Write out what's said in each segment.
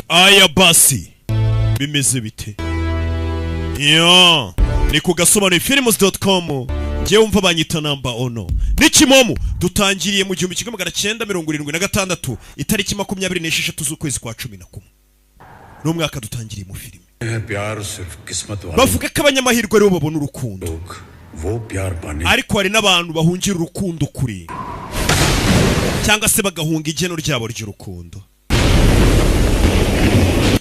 aya basi bimeze bite? Yo, ni ku gasobanuro films.com. Ngiye wumva banyita namba ono. Ni Kimomo dutangiriye mu 1976 itariki 26 z'ukwezi kwa 11. No mwaka dutangiriye mu filime. Bavuga ko abanyamahirwe aribo babona urukundo. Ariko hari n'abantu bahungira urukundo kuri. Cyangwa se bagahunga igeno ryabo ry'urukundo.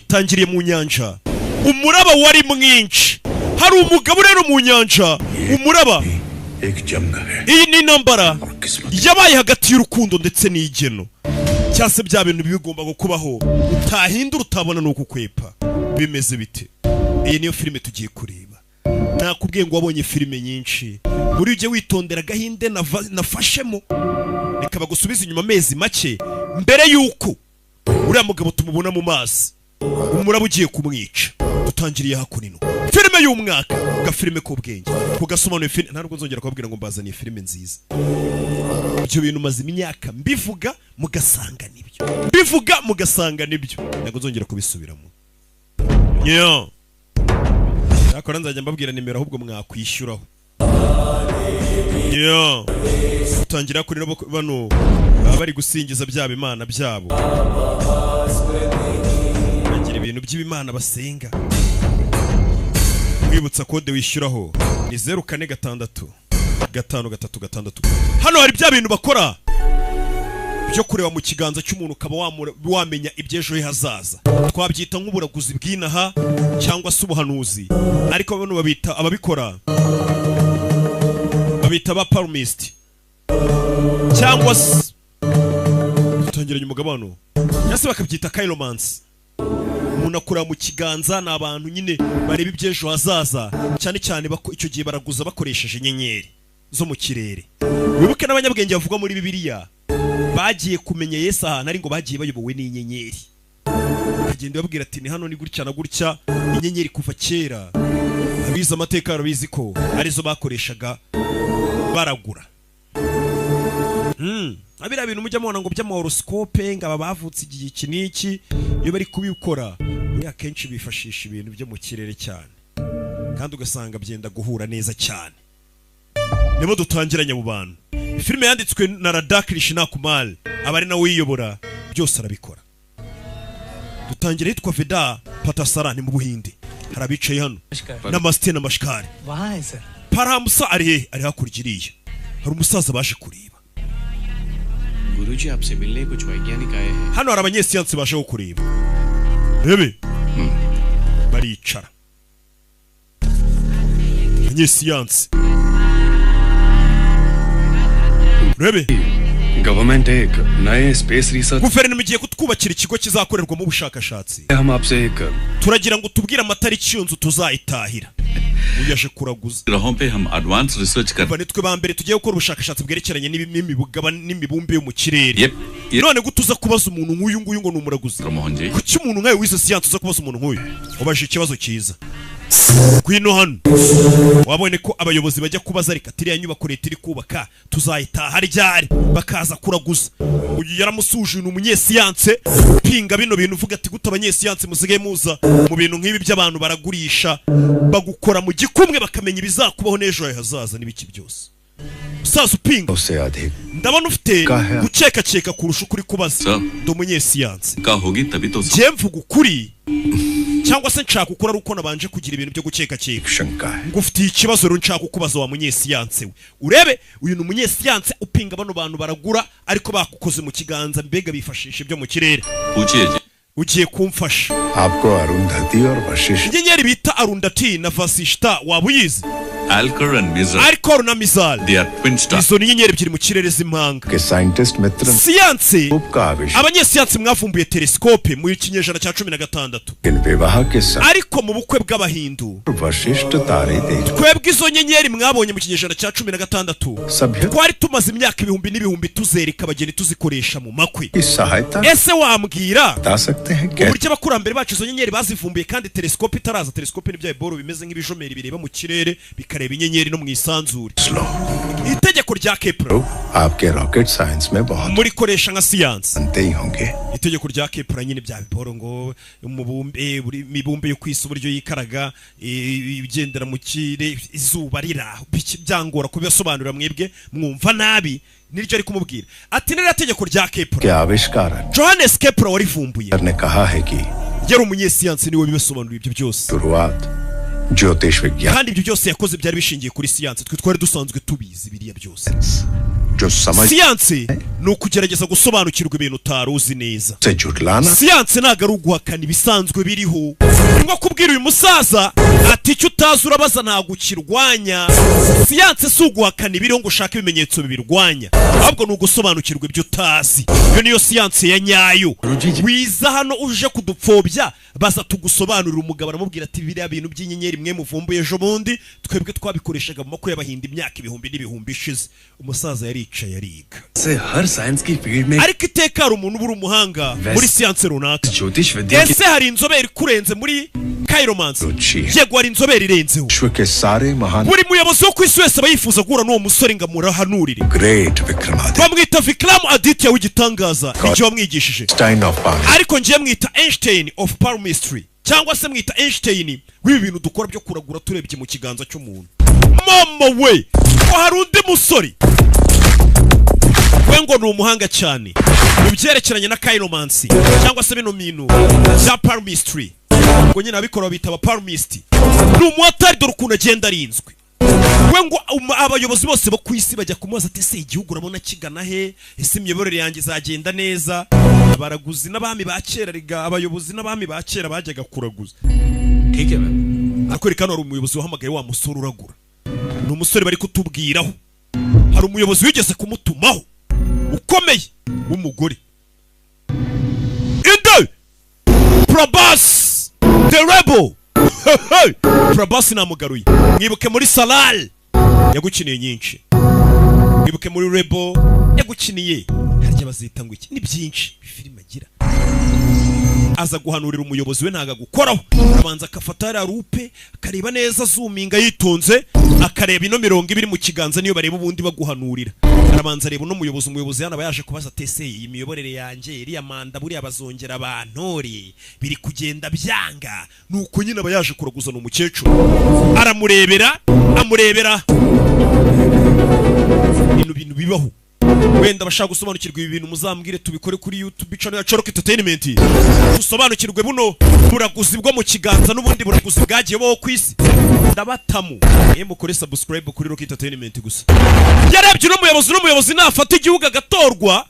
Tangiriye mu nyanja. Umuraba wari mwinshi. Hari umugabo rero mu nyanja. Umuraba. Iyi ni intambara yabaye hagati y'urukundo ndetse n'igeno. Cyase bya bintu bigomba gukubaho. Utahindura utabona nuko kwepa. Bimeze bite? Iyi niyo filime tugiye kureba. Nakubwiye ngo wabonye filime nyinshi. Muri uje witondera gahinde nafashemo. Reka bagusubiza inyuma amezi make mbere yuko uriya mugabo tumubona mu mazi. Umuraba ugiye kumwica. Dutangiriye hakunino. Filime y'umwaka, ga filime k'ubwenge. Kugasobanura filime ntabwo nzongera kubabwira ngo mbazaniye filime nziza. Ibyo bintu maze imyaka mbivuga mugasanga nibyo. Mbivuga mugasanga nibyo. Ntabwo nzongera kubisubiramo. Yo. Akora nzajya mbabwira nimero ahubwo mwakwishyuraho. Yo. Utangira kuri bano bari gusingiza byaba imana byabo. Bagira ibintu by'ibimana basenga. Wibutsa kode wishyuraho ni 0466 533. Hano hari bya bintu bakora byo kureba mu kiganza cy'umuntu ukaba wamenya ibyejo hazaza. Twabyita nk'uburaguzi bw'inaha cyangwa se ubuhanuzi. Ariko bano babita ababikora babita ba palmist cyangwa se tutangiranye umugabano yase bakabyita chiromancy. Umuntu akora mu kiganza n'abantu nyine bareba ibyejo hazaza cyane cyane icyo gihe baraguza bakoresheje inyenyeri zo mu kirere. Wibuke n'abanyabwenge bavuga muri Bibiliya bagiye kumenya Yesu ahantu ari ngo bagiye bayobowe n'inyenyeri. Bagenda babwira ati ni hano ni gutya na gutya inyenyeri kuva kera. Abize amateka arabizi ko arizo bakoreshaga baragura. Abira bintu mujya mubona ngo by'amahoroscope ngaba bavutse igihe iki n'iki iyo bari kubikora ya kenshi bifashisha ibintu byo mu kirere cyane kandi ugasanga byenda guhura neza cyane. Nibo dutangiranye mu bantu. Filime yanditswe na Radha Krishna Kumar abari nawe uyiyobora byose arabikora. Dutangira yitwa Veda Patasarani mu Buhinde. Harabicaye hano Namaste na Mashkari. Wahaye sir. Paramusa ari hakurigiriye. Hari umusaza baje kuriba. गुरुजी आपसे मिलने कुछ वैज्ञानिक आए हैं. Hano hari abanyesiyansi baje kureba. Rebe. Baricara. Abanyesiyansi. Rebe. Government एक नए space research. Guverinoma igiye kutwubakira ikigo kizakorerwa mu bushakashatsi. हम आपसे एक Turagira ngo tubwire amatariki y'inzu tuzayitahira. Uyaje kuraguza. ग्रहों पे हम एडवांस रिसर्च कर Bane twe ba mbere tugiye gukora ubushakashatsi bwerekeranye n'imibumbe yo mu kirere. Yep. None gutuza kubaza umuntu nk'uyu nguyu ngo numuraguza. Mohan ji Kuki umuntu nkawe wize siyansi uza kubaza umuntu nk'uyu? Ubaje ikibazo cyiza. Kwino hano wabone ko abayobozi bajya kubaza reka tiriya nyubako leta iri kubaka tuzayitaha ryari bakaza kuraguza. Uyu yaramusuje umunyesiyanse pinga bino bintu uvuga ati guta abanyesiyanse musigaye muza mu bintu nk'ibi by'abantu baragurisha bagukora mu gikumwe bakamenya ibizakubaho n'ejo hazaza n'ibiki byose. Usaza upinga ndabona ufite guceka kurusha ukuri kubaza ndo umunyesiyanse का होगी तभी तो je mvuga ukuri cyangwa se nshaka ukora ruko nabanje kugira ibintu byo guceka ngo ufite ikibazo rero nshaka kubaza wa munyesiyanse we urebe uyu umunyesiyanse upinga bano bantu baragura ariko bakukoze mu kiganza mbega bifashisha ibyo mu kirere पूछिए जी ugiye kumfasha आपको अरुंधति और Vashishtha inyenyeri bita Arundhati na Vasishta wabuyizi Alcor and Mizar Alcor na Mizar they are twin stars izo ni inyenyeri ebyiri mu kirere z'impanga के साइंटिस्ट मित्र siyanse का आविष्कार abanyesiyanse mwavumbuye telescope mu kinyejana cya 16 इन विवाह के समय ariko mu bukwe bw'abahindu Vashishtha तारे देख twebwe izo nyenyeri mwabonye mu kinyejana cya 16 सभ्य twari tumaze imyaka ibihumbi n'ibihumbi tuzereka abageni tuzikoresha mu makwe की सहायता ese wambwira बता सकते हैं क्या uburyo abakurambere bacu izo nyenyeri bazivumbuye kandi telescope itaraza telescope ni bya boro bimeze nk'ibijomeri bireba mu kirere akareba inyenyeri no mu isanzure. Slow. Itegeko rya Kepler तो आपके rocket science में बहुत murikoresha nka siyansi. जानते ही होंगे. Itegeko rya Kepler nyine bya biporo ngo umubumbe buri mibumbe yo kwisi uburyo yikaraga ibigendera mu kire izuba rira byangora kubisobanurira mwebwe mwumva nabi niryo ari kumubwira ati nira tegeko rya Kepler क्या आविष्कार Johannes Kepler warivumbuye ने कहा है कि yari umunyesiyansi niwe bibasobanurira ibyo byose शुरुआत ज्योतिष विज्ञान kandi ibyo byose yakoze byari bishingiye kuri siyansi twe twari dusanzwe tubizi biriya byose. जो समझ Siyansi ni ukugerageza gusobanukirwa ibintu utaruzi neza. से झुटलाना Siyansi ntabwo ari uguhakana ibisanzwe biriho. Ngo kubwira uyu musaza ati icyo utazi urabaza ntabwo ukirwanya. Siyansi si uguhakana ibiriho ngo ushake ibimenyetso bibirwanya, ahubwo ni ugusobanukirwa ibyo utazi. Iyo niyo siyansi ya nyayo. Wiza hano uje kudupfobya baza tugusobanurira umugabo aramubwira ati biriya bintu by'inyenyeri mwe muvumbuye ejo bundi twebwe twabikoreshaga mu mako y'abahinda imyaka ibihumbi n'ibihumbi ishize. Umusaza yaricaye ariga से हर साइंस की फील्ड में ariko iteka hari umuntu ubura umuhanga muri siyansi runaka. ज्योतिष विद्या की Ese hari inzobere kurenze muri chiromancy? Ruciye. Yego hari inzobere irenzeho. विश्व के सारे महान Buri muyobozi wo ku isi wese aba yifuza guhura n'uwo musore ngo amurahanurire. Great Vikramaditya Bamwita Vikram Aditya w'igitangaza nicyo wamwigishije, स्टाइन of power ariko ngiye mwita Einstein of palmistry cyangwa se mwita Einstein w'ibi bintu dukora byo kuragura turebye mu kiganza cy'umuntu. Mama we ko hari undi musore we ngo ni umuhanga cyane mu byerekeranye na chiromancy cyangwa se bino bintu bya palmistry, ngo nyine abikora bita aba palmist. Ni umwatari dore ukuntu agenda arinzwe. We ngo abayobozi bose bo ku isi bajya kumubaza ati ese igihugu urabona kigana he, ese imiyoborere yanjye izagenda neza. Abaraguzi n'abami ba kera riga abayobozi n'abami ba kera bajyaga kuraguza. ठीक है ma'am Akwereka hano hari umuyobozi wahamagaye wa musore uragura. Ni umusore bari kutubwiraho. Hari umuyobozi wigeze kumutumaho ukomeye w'umugore. Inde Prabhas the rebel. Prabhas namugaruye. Mwibuke muri Salal yagukiniye nyinshi. Mwibuke muri Rebel yagukiniye. Harya bazita ngo iki ni byinshi filime agira. Aza guhanurira umuyobozi we ntaga gukoraho. Abanza akafata ya rupe akareba neza zoominga yitonze akareba ino mirongo ibiri mu kiganza niyo bareba ubundi baguhanurira. Arabanza reba no umuyobozi yana bayaje kubaza tese iyi miyoborere yanjye iri amanda buri abazongera abantore biri kugenda byanga nuko nyine abayaje kuraguza no umukecuru aramurebera ibintu bibaho. Wenda bashaka gusobanukirwa ibi bintu muzambwire tubikore kuri YouTube channel ya Chorock Entertainment. Gusobanukirwe buno buraguzi bwo mu kiganza n'ubundi buraguzi bwagiye bo kwisi. Ndabatamu. Mukore subscribe kuri Chorock Entertainment gusa. Yarebye n'umuyobozi nafata igihugu agatorwa,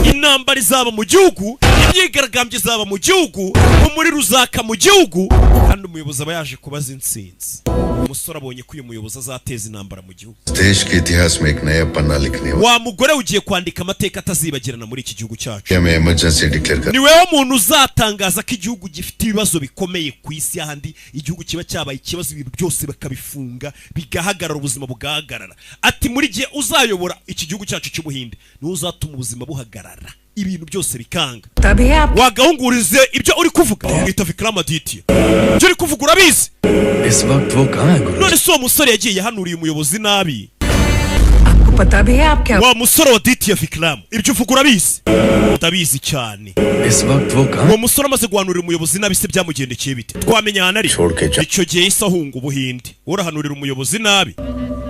intambara izaba mu gihugu, imyigaragambye izaba mu gihugu, umuri ruzaka mu gihugu, kandi umuyobozi aba yaje kubaza intsinzi. Umusore abonye ko uyu muyobozi azateza intambara mu gihugu. देश के इतिहास में एक नया पन्ना लिखने Wa mugore ugiye kwandika amateka atazibagirana muri iki gihugu cyacu. मैं emergency declare कर Ni wewe muntu uzatangaza ko igihugu gifite ibibazo bikomeye ku isi ahandi igihugu kiba cyabaye ikibazo ibintu byose bakabifunga bigahagarara ubuzima bugahagarara. Ati muri gihe uzayobora iki gihugu cyacu cy'ubuhinde ni uzatuma ubuzima buhagarara ibintu byose bikanga. Wagahungurize ibyo uri kuvuga mwita Vikram Aditya. Ibyo uri kuvuga urabizi? इस वक्त वो कहाँ है गुरु None so umusore yagiye yahanuriye umuyobozi nabi. आपको पता भी है आप क्या Wa musore wa Aditya Vikram ibyo uvuga urabizi? Ndabizi cyane. इस वक्त वो कहाँ Uwo musore amaze guhanurira umuyobozi nabi se byamugendekeye bite? Twamenya hano ari. Icyo gihe isahunga ubuhinde. Urahanurira umuyobozi nabi.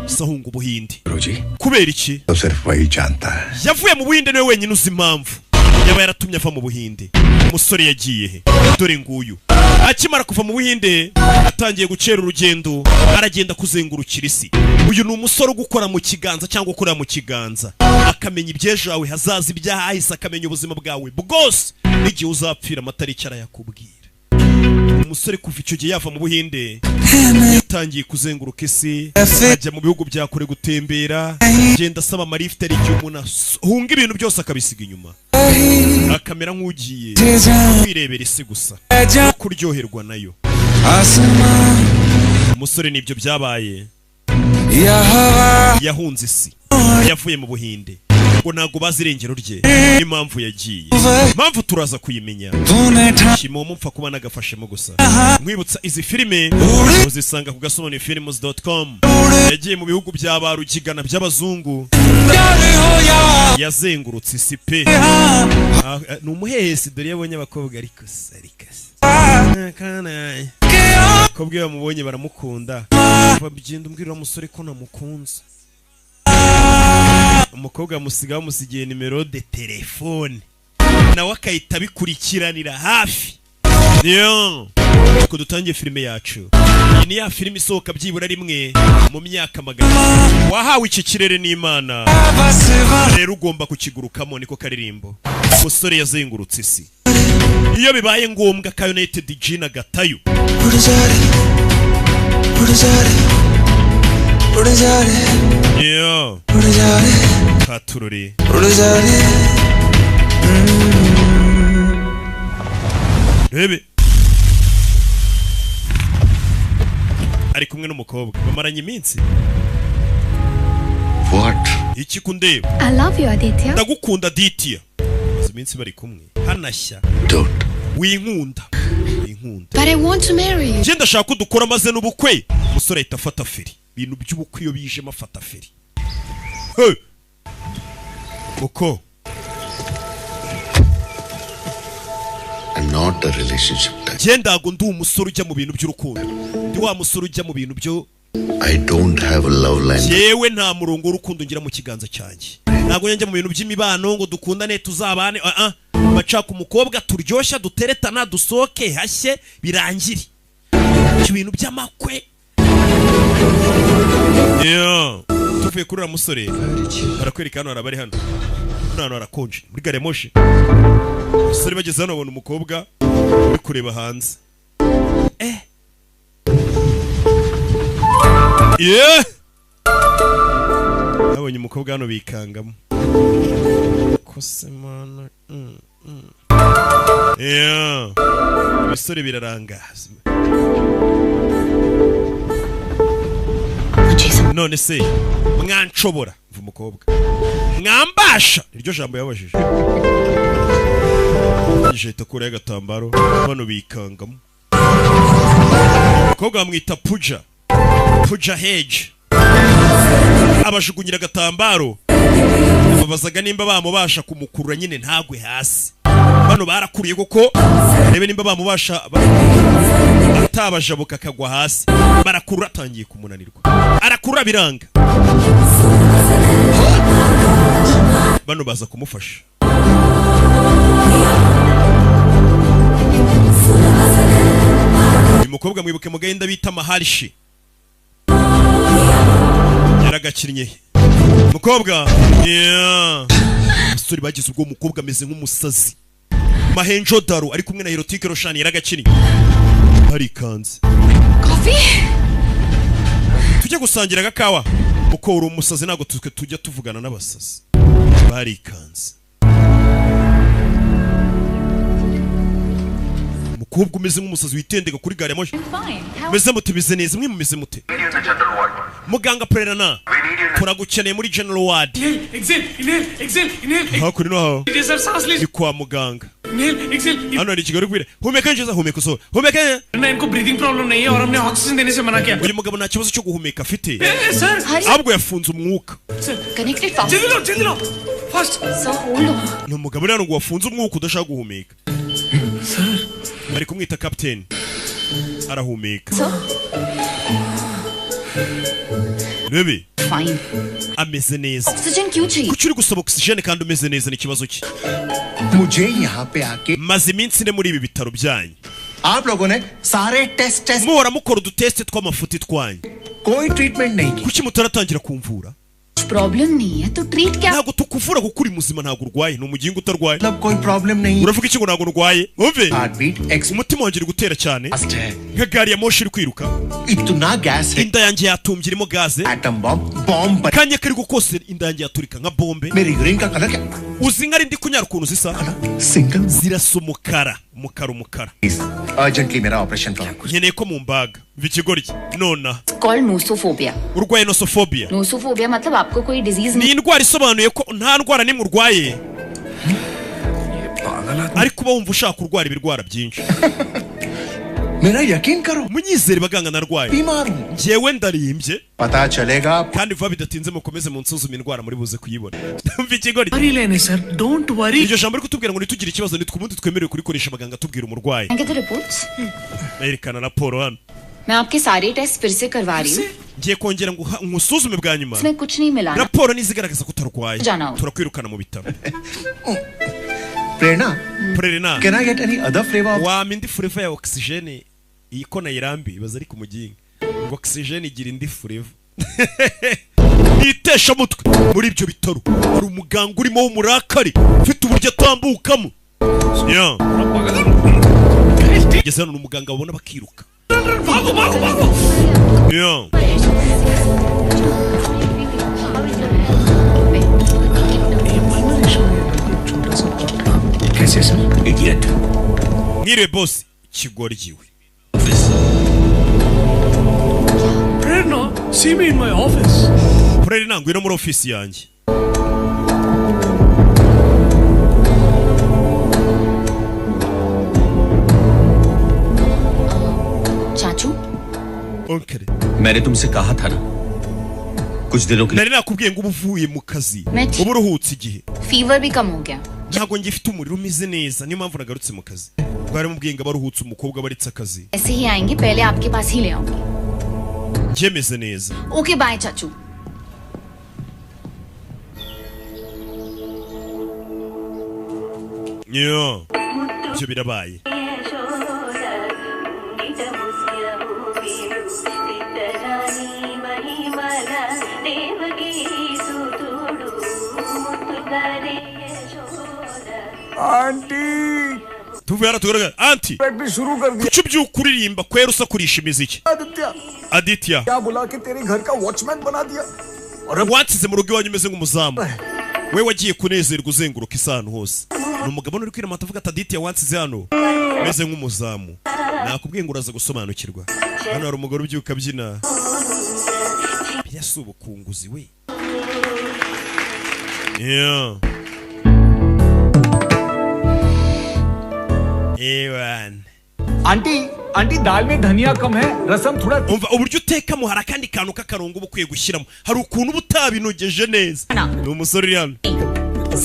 Isahunga ubuhinde. गुरुजी Kubera iki? तो सिर्फ वही जानता है. Yavuye mu buhinde niwe wenyine uzi impamvu. Yaba yaratumye ava mu buhinde. Umusore yagiye he? Dore nguyu. Akimara kuva mu buhinde atangiye gucera urugendo aragenda kuzengurukira isi. Uyu ni umusore gukora mu kiganza cyangwa ukora mu kiganza akamenya ibyejo hawe hazaza ibyahahise akamenya ubuzima bwawe bwose n'igihe uzapfira amatariki arayakubwira. Umusore kuva icyo gihe yava mu buhinde yatangiye kuzenguruka isi ajya mu bihugu bya kure gutembera agenda asaba amarifite ari igihe umuntu ahunga ibintu byose akabisiga inyuma akamera nk'ugiye kwirebera isi gusa no kuryoherwa nayo. Umusore nibyo byabaye yahunze isi yavuye mu buhinde ngo ntago bazi irengero rye n'impamvu yagiye. Impamvu turaza kuyimenya. Kimomo mpfa kuba nagafashemo gusa. Mwibutsa izi filime uzisanga ku gasobanurifilms.com. Yagiye mu bihugu bya Rukigana by'abazungu. Yazengurutse isi pe. Ni umuhehesi dore yabonye abakobwa ariko kana kobwe bamubonye baramukunda. Bagenda umbwira umusore ko namukunze. Umukobwa musiga bamusigiye nimero de telefone. Nawe akahita bikurikiranira hafi. Yo ko dutangiye filime yacu. Iyi ni ya filime isohoka byibura rimwe mu myaka 100. Wahawe iki kirere n'Imana. Rero ugomba kukigurukamo niko karirimbo. Umusore yazengurutse isi. Iyo bibaye ngombwa ka United Gina gatayo. Yo Katururi Rebe ari kumwe n'umukobwa bamaranye iminsi. What? Iki kundeba? I love you, Aditya. Ndagukunda Aditya. Iminsi bari kumwe. Hanashya. Don't. Winkunda. But I want to marry you. Je ndashaka ko dukora maze n'ubukwe. Umusore ahita afata feri. Ibintu by'ubukwe iyo bije mafata feri. Hey. Uko. I'm not a relationship type. Je ndago ndi umusore ujya mu bintu by'urukundo. Ndi wa musore ujya mu bintu byo. I don't have a love line. Yewe nta murongo w'urukundo ngira mu kiganza cyanjye. Ntago njya mu bintu by'imibano ngo dukundane tuzabane. Bacaka umukobwa turyoshya duteretana dusoke hashye birangire. Ibintu by'amakwe. Yo, tuvuye kuri musore. Barakwereka hano arabari hano. Hano arakonje muri gare moshi. Musore bageze hano babona umukobwa uri kureba hanze. Yeah. Abonye umukobwa hano bikangamo. Kosemana. Yeah. Bisore birarangaza. None se mwanshobora mva umukobwa. Mwambasha iryo jambo yabajije. Yishita kure y'agatambaro hano bikangamo. Umukobwa bamwita Puja Hedge. Abashugunyira agatambaro. Babazaga nimba bamubasha kumukurura nyine ntagwe hasi. Bano barakuriye koko rebe nimba bamubasha atabajabuka kagwa hasi. Barakurura atangiye kumunanirwa. Arakurura biranga. Bano baza kumufasha. Uyu mukobwa mwibuke mu gahenda bita Maharishi. Yaragakinnye. Mukobwa, yeah. Musore bagize ubwo mukobwa ameze nk'umusazi. Mahenjo Daro ari kumwe na Erotique Roshani yaragakinnye. Barikanze. Coffee? Tujye gusangira agakawa. Uko uri umusazi nago tujya tuvugana n'abasazi. Barikanze. Mukobwa umeze nk'umusazi witendeka kuri gare moshi. Meze mute bize neza mwe mumeze mute. Muganga Prerana. Turagukeneye muri General Ward. Exhale. Hakuri no hawo. Ni kwa muganga. Hano ari Kigali kwire. Humeka nje humeka so. Humeka. ना इनको breathing problem नहीं है और हमने ऑक्सीजन देने से मना किया. Uyu mugabo nta kibazo cyo guhumeka afite. Sir. Ahubwo yafunze umwuka. Connected fast. जल्दी लो. Fast. So hold on. Ni umugabo rero ngo wafunze umwuka udashaka guhumeka. Sir. Bari kumwita captain. Arahumeka. So. Rebe. Fine. Ameze neza. Oxygen क्यों चाहिए? Kuki uri gusaba oxygen kandi umeze neza ni kibazo ki? मुझे यहाँ पे आके Maze iminsi ne muri ibi bitaro byanyu. आप लोगों ने सारे test Muhora mukora uduteste tw'amafuti twanyu. कोई ट्रीटमेंट नहीं की. Kuki mutaratangira kumvura? प्रॉब्लम नहीं है तो ट्रीट क्या? Ntago tukuvura kuko uri muzima ntago urwaye ni umugingo utarwaye. मतलब कोई प्रॉब्लम नहीं. Uravuga iki ngo ntago urwaye? Umve. Heartbeat Umutima wanjye uri gutera cyane. Nka gari ya moshi iri kwiruka. इतना गैस है. Inda yanjye yatumbye irimo gaze. Atom bomb Kanya kari gukose inda yanjye yaturika nka bombe. मेरी यूरिन का कलर क्या? Uzi nkari ndi kunyara ukuntu zisa? Single. Zirasa umukara. Umukara. Urgently मेरा ऑपरेशन करो. Nkeneye ko mumbaga. vikigoryi nona called nosophobia urwaye nosophobia nosophobia मतलब आपको कोई disease ni indwara isobanuye ko nta ndwara nimwe urwaye ariko uba wumva ushaka kurwara ibirwara byinshi मेरा यकीन करो munyizere baganga narwaye बीमार हूँ njyewe ndarimbye पता चलेगा kandi vuba bidatinze mukomeze munsuzuma indwara muri buze kuyibona vikigoryi worry लेने sir don't worry iryo jambo ari kutubwira ngo nitugire ikibazo nitwe ubundi twemerewe kurikoresha abaganga tubwira umurwayi कहते reports erekana raporo hano मैं आपके सारे टेस्ट फिर से करवा रही हूँ ngiye kongera ngo nkusuzume bwa nyuma इसमें कुछ नहीं मिला ना? raporo nizigaragaza ko utarwaye Jana. turakwirukana mu bitaro Prerna prerina can I get any other flavour wama indi fureva ya oxygene iyi ko nayirambi ibaza ari ku muginga ngo oxygene igira indi fureva nitesha mutwe muri ibyo bitaro hari umuganga urimo w'umurakari ufite uburyo atambukamo ngeze hano umuganga babona bakiruka कैसे sir idiot mwiriwe boss kigoryiwe Prerna see me in my office prerina ngwino muri ofisi yanjye चाचू onkere मैंने तुमसे कहा था ना कुछ दिनों के लिए nari nakubwiye ngo uba uvuye mu kazi Meti. uba uruhutse igihe fever भी कम हो गया ntabwo ngifite umuriro umeze neza niyo mpamvu nagarutse mu kazi bwari mubwiye ngo abaruhutse umukobwa baritse akazi ऐसे ही आएंगे पहले आपके पास ही ले आऊंगी byemeze neza ओके बाय चाचू yo ibyo birabaye tuvuye hano tugaragara anti kuki ubyuka uririmba kwera usakurisha imiziki aditya wansize mu rugo iwanyu umeze nk'umuzamu we wagiye kunezerwa uzenguruka isano hose ni umugabo uri kwiramata avuga ati aditya wansize hano umeze nk'umuzamu nakubwiye ngo uraza gusobanukirwa hano hari umugore ubyuka abyina biriya si ubukunguzi we ewan aunty दाल में धनिया कम है रसम थोड़ा umva uburyo utekamo hari akandi kantu k'akarongo uba ukwiye gushyiramo hari ukuntu uba utabinogeje neza ni umusore uri hano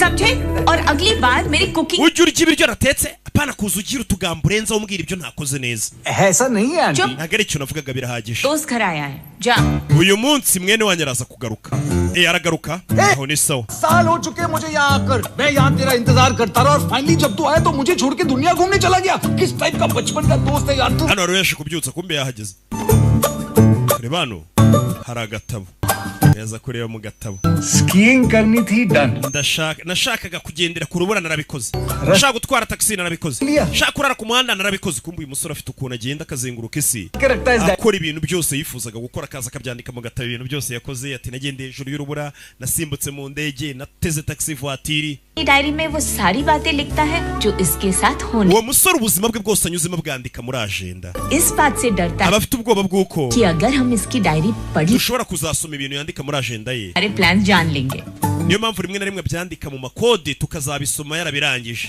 समझे और अगली बार मेरी cooking ujya urya ibiryo natetse apana kuza ugira utugambo urenzaho umbwira ibyo ntakoze neza ऐसा नहीं है aunty ntabwo ari icyo navugaga birahagije दोस्त घर आया है जा uyu munsi mwene wanyu araza kugaruka aragaruka aho ni sawa साल हो चुके हैं मुझे यहाँ आकर मैं यहाँ तेरा इंतजार करता रहा और फाइनली जब तू आया तो मुझे छोड़ के दुनिया घूमने चला गया किस टाइप का बचपन का दोस्त है यार तू hano wari yaje kubyutsa kumbe yahageze reba hano hari agatabo yaza kureba mu gatabo skiing करनी थी done nashakaga kugendera ku rubura narabikoze nashaka gutwara taxi narabikoze nashaka kurara ku muhanda narabikoze kumbe uyu musore afite ukuntu agenda akazenguruka isi akora ibintu byose yifuzaga gukora akaza akabyandika mu gatabo ibintu byose yakoze ati nagendeye hejuru y'urubura nasimbutse mu ndege nateze taxi voitire diary में वो सारी बातें लिखता है जो इसके साथ होने uwo musore ubuzima bwe bwose anyuzemo bwandika muri agenda इस बात से डरता है aba afite ubwoba bw'uko कि अगर हम इसकी डायरी पढ़ dushobora kuzasoma ibintu yandika muri agenda ye सारे प्लान जान लेंगे niyo mpamvu rimwe na rimwe byandika mu makode tukazabisoma yarabirangije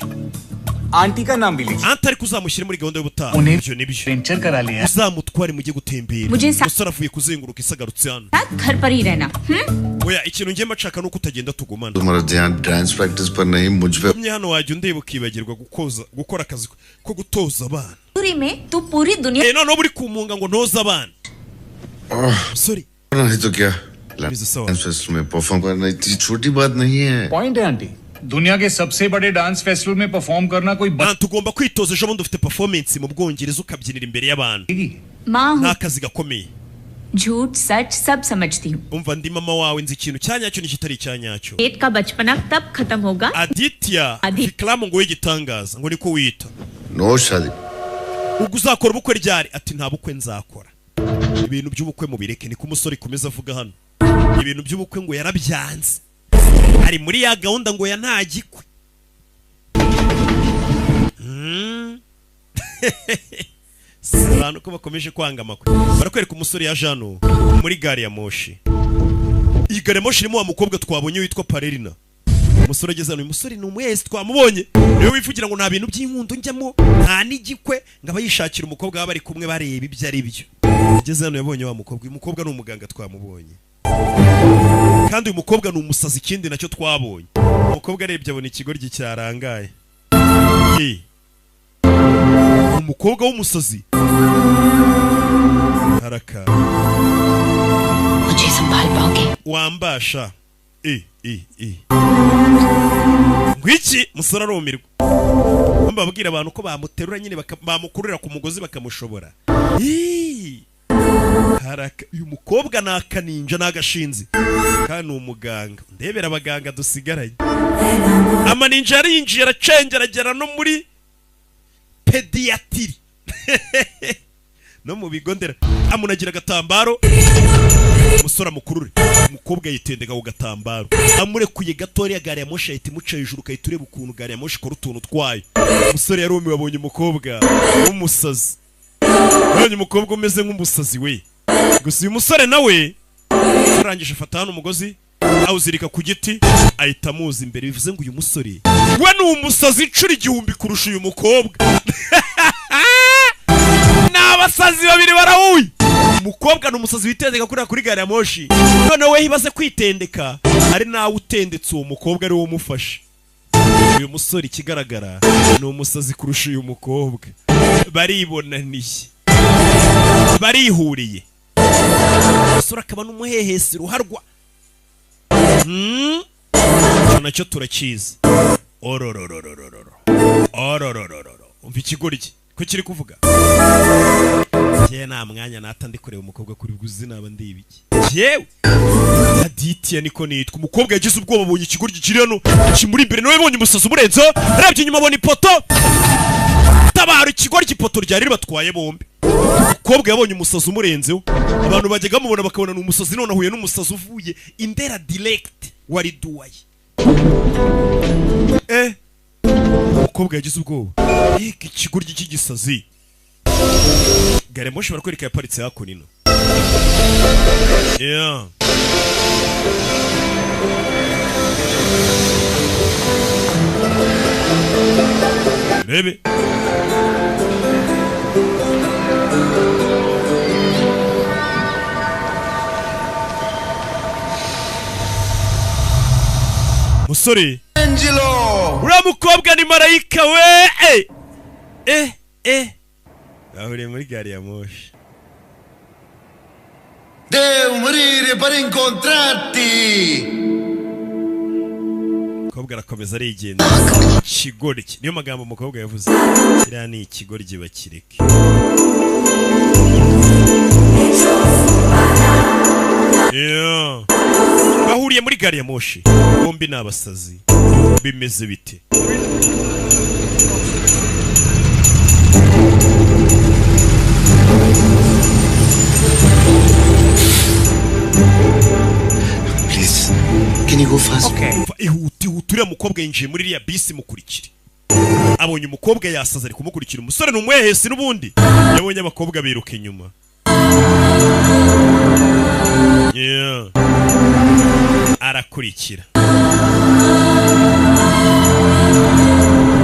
aunty का नाम भी लीजिए antari kuzamushyira muri gahunda y'ubutaha उन्हें ibyo nibyo वेंचर करा लिया uzamutware mujye gutembera Mujye sa- umusore avuye kuzenguruka isi agarutse hano साथ घर पर ही रहना oya ikintu ngiye mashaka nuko utagenda tugumana तुम्हारा ध्यान डांस प्रैक्टिस पर नहीं मुझ पे umye hano wajya undeba ukibagirwa gukora akazi ko gutoza abana दूरी में तू पूरी दुनिया noneho buri kumunga ngo ntoze abana sorry नहीं तो क्या Please, sir. डांस फेस्टिवल में परफॉर्म करना इतनी छोटी बात नहीं है पॉइंट है आंटी दुनिया के सबसे बड़े डांस फेस्टिवल में परफॉर्म करना कोई tugomba kwitoza ejo bundi ufite performance mu bwongereza ukabyinira imbere y'abantu माँ ni हूँ akazi gakomeye झूठ सच सब समझती हूँ umva ndi mama wawe nzi ikintu cya nyacyo n'ikitari icya nyacyo पेट का बचपना तब खत्म होगा aditya fikiramu ngo w'igitangaza ngo niko wita no शादी ubwo uzakora ubukwe ryari ati nta bukwe nzakora ibintu by'ubukwe mubireke niko umusore ikomeza avuga hano ibintu by'ubukwe ngo yarabyanze ari muri ya gahunda ngo ya nta gikwe abantu ko bakomeje kwanga amakwe barakwereka umusore ya Jano muri gari ya moshi. Iyi gari ya moshi irimo wa mukobwa twabonye witwa Parerina. Umusore ageze hano, uyu musore ni umwezi twamubonye niwe wivugira ngo nta bintu by'inkundo njyamo nta n'igikwe ngo aba yishakira umukobwa baba bari kumwe bareba ibyo ari byo. Ageze hano yabonye wa mukobwa, uyu mukobwa ni umuganga twamubonye kandi uyu mukobwa ni umusazi ikindi nacyo twabonye. Umukobwa arebye abona ikigoryi cyarangaye. Umukobwa w'umusazi haraka मुझे संभाल पाओगे? wambasha ngwiki musora arumirwa mbabwira abantu ko bamuterura nyine bamukurira ku mugozi bakamushobora. Haraka uyu mukobwa nakaninja nagashinzi kandi umuganga ndebera abaganga dusigaranye. Amaninja arinjiye aracengeragera no muri pediatri no mu bigo ndera amunagira agatambaro umusore amukurure umukobwa yitendeka ku gatambaro amurekuye gatoriya gari ya moshi ahita imuca hejuru ukahita ureba ukuntu gari ya moshi ikora utuntu twayo. Umusore yarumiwe abonye umukobwa w'umusazi, abonye umukobwa umeze nk'umusazi we. Gusa uyu musore nawe arangije afata hano umugozi awuzirika ku giti ahita amuza imbere, bivuze ngo uyu musore we ni umusazi inshuro 1000 kurusha uyu mukobwa. N'abasazi babiri barahuye. Umukobwa ni umusazi witendeka kuri gari ya moshi, none we hibaze kwitendeka ari nawe utendetse uwo mukobwa ari wo umufashe. Uyu musore ikigaragara ni umusazi kurusha uyu mukobwa. Baribonaniye, barihuriye. Umusore akaba n'umuhehesi ruharwa. Nacyo turakiza. Umva ikigoryi ko kiri kuvuga. Nta mwanya nata ndi kureba umukobwa kuri guzi naba ndibiki. Yewe Aditya niko nitwa. Umukobwa yagize ubwoba abonye ikigoryi kiri hano kimuri imbere, nawe yabonye umusazi umurenzo, arebye inyuma abona ipoto. Tabara ikigoryi ipoto ryari ribatwaye bombi. Umukobwa yabonye umusazi umurenzeho, abantu bajyaga mubona bakabona ni umusazi, none ahuye n'umusazi uvuye Indera direct wari duwaye. Umukobwa yagize ubwoba. Ikigoryi cy'igisazi. Gari moshi barakwereka yaparitse hakuno ino. Rebe musore Angelo, uriya mukobwa ni marayika we. Ahuriye muri gari ya moshi. Devo morire per incontrarti. Umukobwa arakomeza arigenda. Ikigoryi niyo magambo umukobwa yavuze. Iriya ni ikigoryi bakireke. Bahuriye muri gari ya moshi, bombi ni abasazi. Bimeze bite? Please, can you go fast? Okay. Ihutira mukobwa yinjiye muri iriya bisi mukurikire. Abonye umukobwa yasaza ari kumukurikira. Umusore ni umwehesi n'ubundi. Yabonye abakobwa biruka inyuma. Arakurikira.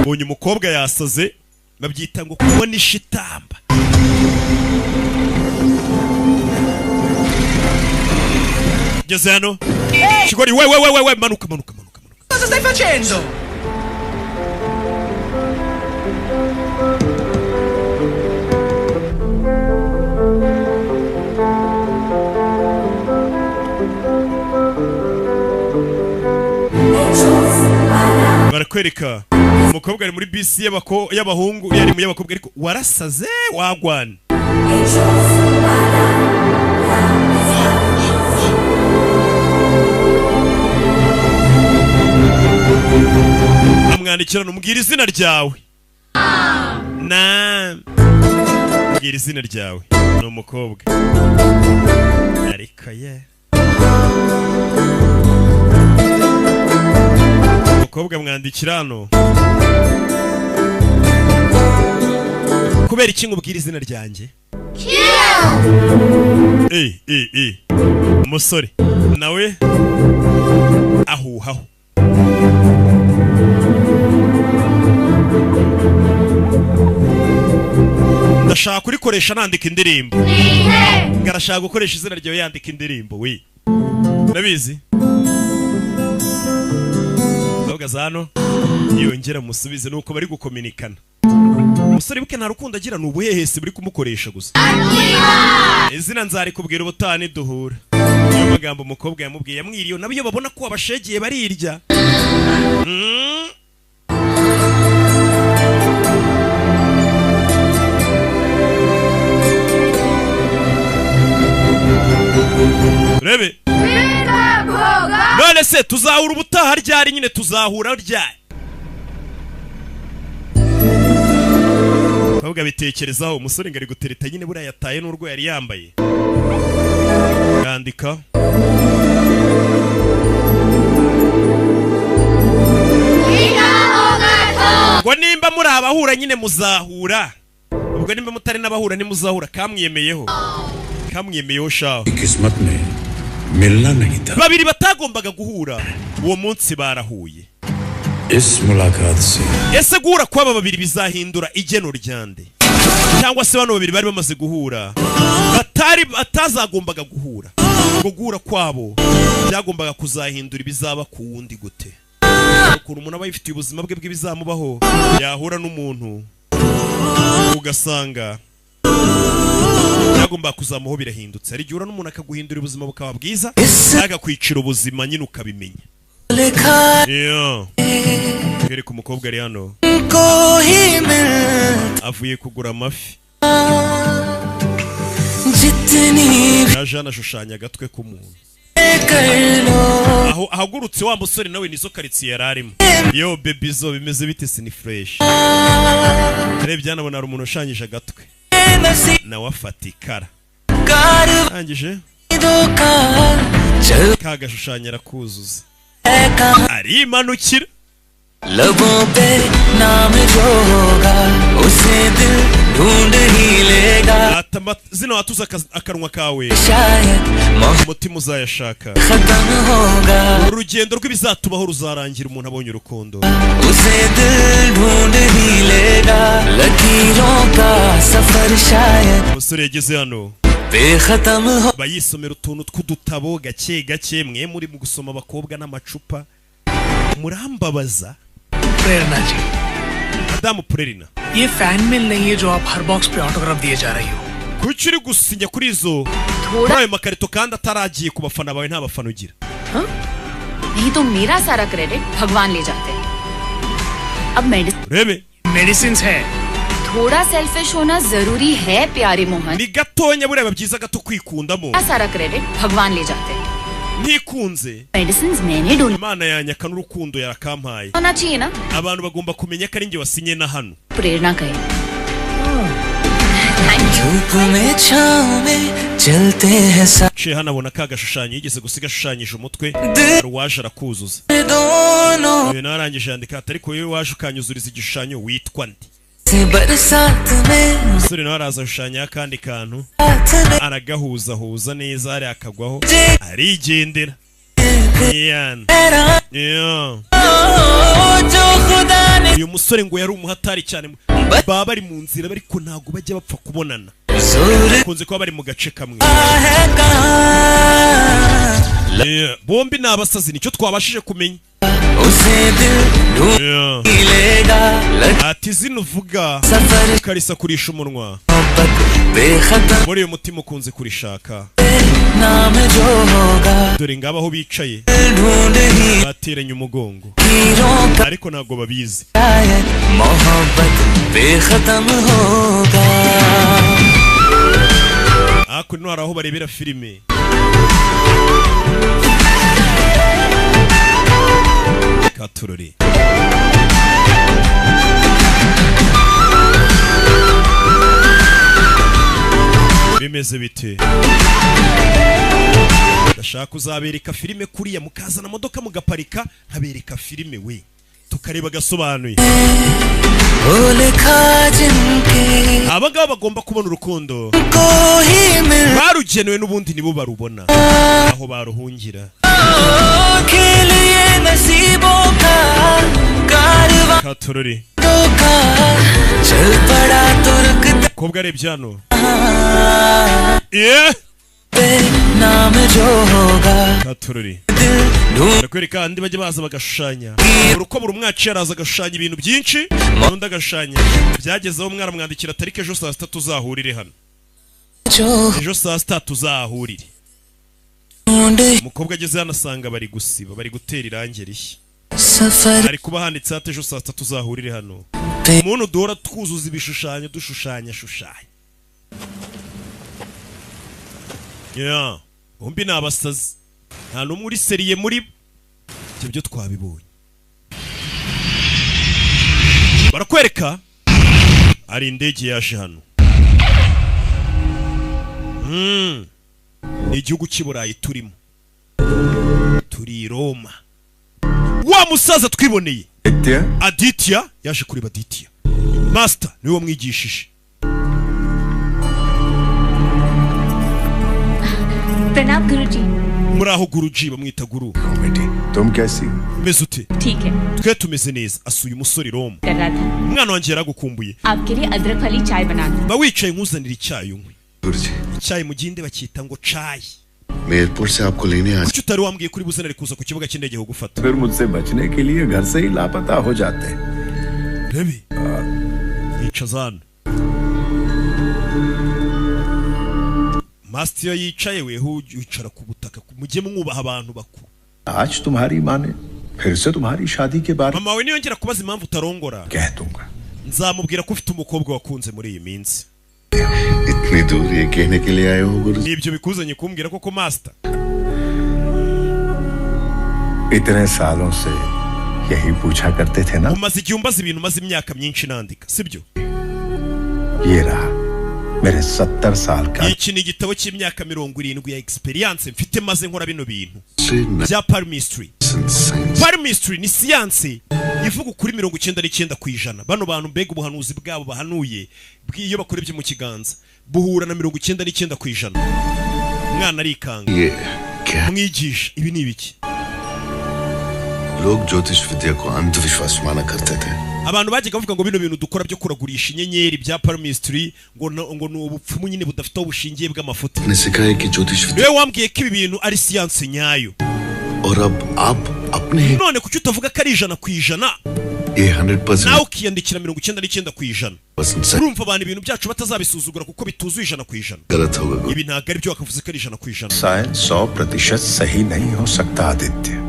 Abonye umukobwa yasaze, babyita ngo kubona ishitamba. Geze hano. Kigori we manuka. Cosa stai facendo? Barakwereka umukobwa ari muri bisi y'abahungu, yari mu y'abakobwa ariko warasaze wagwana. Amwandikirana umubwira izina ryawe. Mbwira izina ryawe. Ni umukobwa. Ariko umukobwa mwandikira hano. kubera iki ngubwira izina ryanjye? Umusore nawe ahuhaho. Ndashaka kurikoresha nandika indirimbo. Ngarashaka gukoresha izina ryawe yandika indirimbo we. Nabizi? Zano yongera musubize nuko bari gukominikana. Umusore buke nta rukundo agira n'ubuhehese buri kumukoresha gusa. Izina nzari kubwira ubutani duhura. Niyo magambo umukobwa yamubwiye yamwiriyo nabiyo babona ko abashegiye barirya. Rebe none se tuzahura ubutaha ryari? Nyine tuzahura ryari? Kavuga bitekerezaho. Umusore ngari gutereta nyine buriya yataye n'urwo yari yambaye. Yandika ngo nimba muri abahura nyine muzahura, ubwo nimba mutari n'abahura ntimuzahura. Kamwiyemeyeho shaho. किस्मत में मिलना नहीं था. Babiri batagombaga guhura uwo munsi barahuye. इस मुलाकात से ese guhura kw'aba babiri bizahindura igeno ryande? Cyangwa se bano babiri bari bamaze guhura batazagombaga guhura? Ngo guhura kwabo byagombaga kuzahindura ibizaba ku wundi gute? Ukuntu umuntu aba yifitiye ubuzima bwe bw'ibizamubaho yahura n'umuntu ugasanga byagomba kuzamuho birahindutse. Ari gihe ura n'umuntu akaguhindura ubuzima bukaba bwiza agakwicira ubuzima nyine ukabimenya. Kere ku mukobwa ari hano avuye kugura amafi. Yaje anashushanya agatwe k'umuntu. Aho ahagurutse wa musore nawe nizo karitsiye yararimo. Yo baby zo bimeze bite? Sini fresh. Rebye anabona ari umuntu ushanyije agatwe nawe afata ikara angije kagashushanya arakuzuza arimanukira. Zino watuza akanwa kawe umutima uzayashaka. Urugendo rw'ibizatubaho ruzarangira umuntu abonye urukundo. Umusore yageze hano bayisomera utuntu tw'udutabo gake gake. Mwe muri mu gusoma abakobwa n'amacupa murambabaza. प्रेरणा जी, Madamu Prerina, ये fan mail नहीं है जो आप हर बॉक्स पे ऑटोग्राफ दिए जा रही हो. kuki uri gusinya kuri izo ayo makarito kandi ataragiye ku bafana bawe? Nta bafana ugira? नहीं तो मेरा सारा क्रेडिट भगवान ले जाते हैं. अब मेडिसिन है. थोड़ा सेल्फिश होना जरूरी है प्यारे Mohan. ni gatonya bureba byiza gato kwikundamo. सारा क्रेडिट भगवान ले जाते हैं. ntikunze मेडिसिन्स मैंने ढूंढी. Imana yanyaka n'urukundo yarakampaye. होना चाहिए ना. Abantu bagomba kumenya ko ari njye wasinye na hano. प्रेरणा कहे. Ciye hano abona ka gashushanyo yigeze gusiga ashushanyije umutwe uwaje arakuzuza. Uyu nawe arangije yandika ati ariko wowe waje ukanyuzuriza igishushanyo witwa nde? Umusore nawe araza ashushanyaho akandi kantu aragahuzahuza neza hariya akagwaho arigendera. Uyu musore ngo yari umuhatari cyane. Baba bari mu nzira ariko ntabwo bajya bapfa kubonana. Kunze kuba bari mu gace kamwe. Bombi ni abasazi nicyo twabashije kumenya. Ati zino uvuga ukarisa kurisha umunwa muri uyu mutima ukunze kurishaka. Dore ngabaho bicaye bateranye umugongo ariko ntabwo babizi. Hakuno hari aho barebera filime. Katurori bimeze bite? Ndashaka kuzabereka filime kuriya mukazana modoka mugaparika nkabereka filime we. tukareba gasobanuye abagabo bagomba kubona urukundo barugenewe n'ubundi nibo barubona aho baruhungira Katururi kobwa arebye hano Katururi nakwereka andi bajya baza bagashushanya uruko buri umwaci yaraza agashushanya ibintu byinshi n'undi agashushanya byagezeho umwana mwandikira tariki ejo saa 6 tuzahurire hano ejo saa 6 tuzahurire umukobwa ageze hano asanga bari gusiba bari gutera irangi rishya ari kuba handitse ati ejo saa 6 tuzahurire hano umuntu duhora twuzuza ibishushanyo dushushanya bombi ni abasazi nta n'umwe uri seriye muri ibyo byo twabibonye barakwereka ari indege yaje hano ni igihugu cy'i Burayi turimo turi i Roma wa musaza twiboneye Aditya yaje kureba Aditya master niwe wamwigishije प्रणाम गुरुजी muraho guruji bamwita guru तुम कैसी meze ute ठीक है twe tumeze neza asuye umusore Roma कर रहा था umwana wanjye yaragukumbuye आपके लिए अदरक वाली चाय बनाना ba wicaye nkuzanira icyayi unywe गुरुजी icyayi mu gihinde bakita ngo cayi मैं एयरपोर्ट से आपको लेने आ kuki utari wambwiye kuri buzanire kuza ku kibuga cy'indege ho gufata फिर मुझसे बचने के लिए घर से ही लापता हो जाते Rebi yicazana Master yicaye weho wicara ku butaka mujye mwubaha abantu bakuru आज तुम्हारी माँ ने फिर से तुम्हारी शादी के बारे mama we niyongera kubaza impamvu utarongora कह दूंगा nzamubwira ko ufite umukobwa wakunze muri iyi minsi इतनी दूर ये कहने के लिए आए हो गुरुजी nibyo bikuzanye kumbwira koko master इतने सालों से यही पूछा करते थे ना umaze igihe umbaza ibintu maze imyaka myinshi nandika sibyo ये रहा मेरे 70 साल का iki ni igitabo cy'imyaka 70 ya experience mfite maze nkora bino bintu से bya palmistry science palmistry ni siyanse ivuga kuri 99% bano bantu mbega ubuhanuzi bwabo bahanuye bw'iyo bakora ibyo mu kiganza buhura na 99% mwana arikanga ये क्या mwigisha ibi ni ibiki लोग ज्योतिष विद्या को अंधविश्वास माना करते थे abantu bajyaga bavuga ngo bino bintu dukora byo kuragurisha inyenyeri bya palmistry ngo ni ubupfumu nyine budafite ubushingiye bw'amafuta ने सिखाया कि ज्योतिष विद्या niwe wambwiye ko ibi bintu ari siyanse nyayo और अब आप अपने ही none kuki utavuga ko ari 100% ये nawe 100% ukiyandikira 99% सही urumva abantu ibintu byacu batazabisuzugura kuko bituzuye 100% गलत होगा ibi ntabwo ari byo wakavuze ko ari 100% साइंस 100% सही नहीं हो सकता Aditya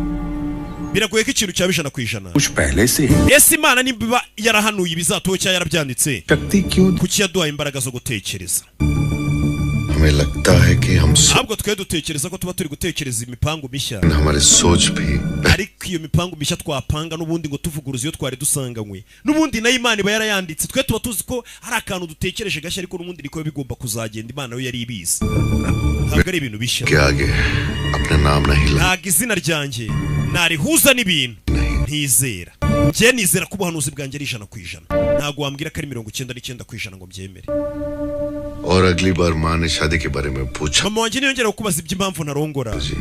biragoye ko ikintu cyaba 100% कुछ पहले से ही ese imana niba yarahanuye ibizatoho cyangwa yarabyanditse शक्ति क्यों kuki yaduhaye imbaraga zo gutekereza हमें लगता है कि हम सब ahubwo twe dutekereza ko tuba turi gutekereza imipango mishya हमारे सोच भी ariko iyo mipango mishya twapanga n'ubundi ngo tuvuguruze iyo twari dusanganywe n'ubundi nayo imana iba yarayanditse twe tuba tuzi ko hari akantu dutekereje gashya ariko n'ubundi niko bigomba kuzagenda imana yo yari ibizi ntabwo ari ibintu bishya के आगे अपना नाम नहीं ला ntabwo izina ryanjye narihuza n'ibintu ntizera njye nizera ko ubuhanuzi bwanjye ari 100% ntabwo wambwira ko ari 99% ngo mbyemere और अगली बार माँ ने शादी के बारे में पूछा mama wanjye niyongera kubaza iby'impamvu narongora जी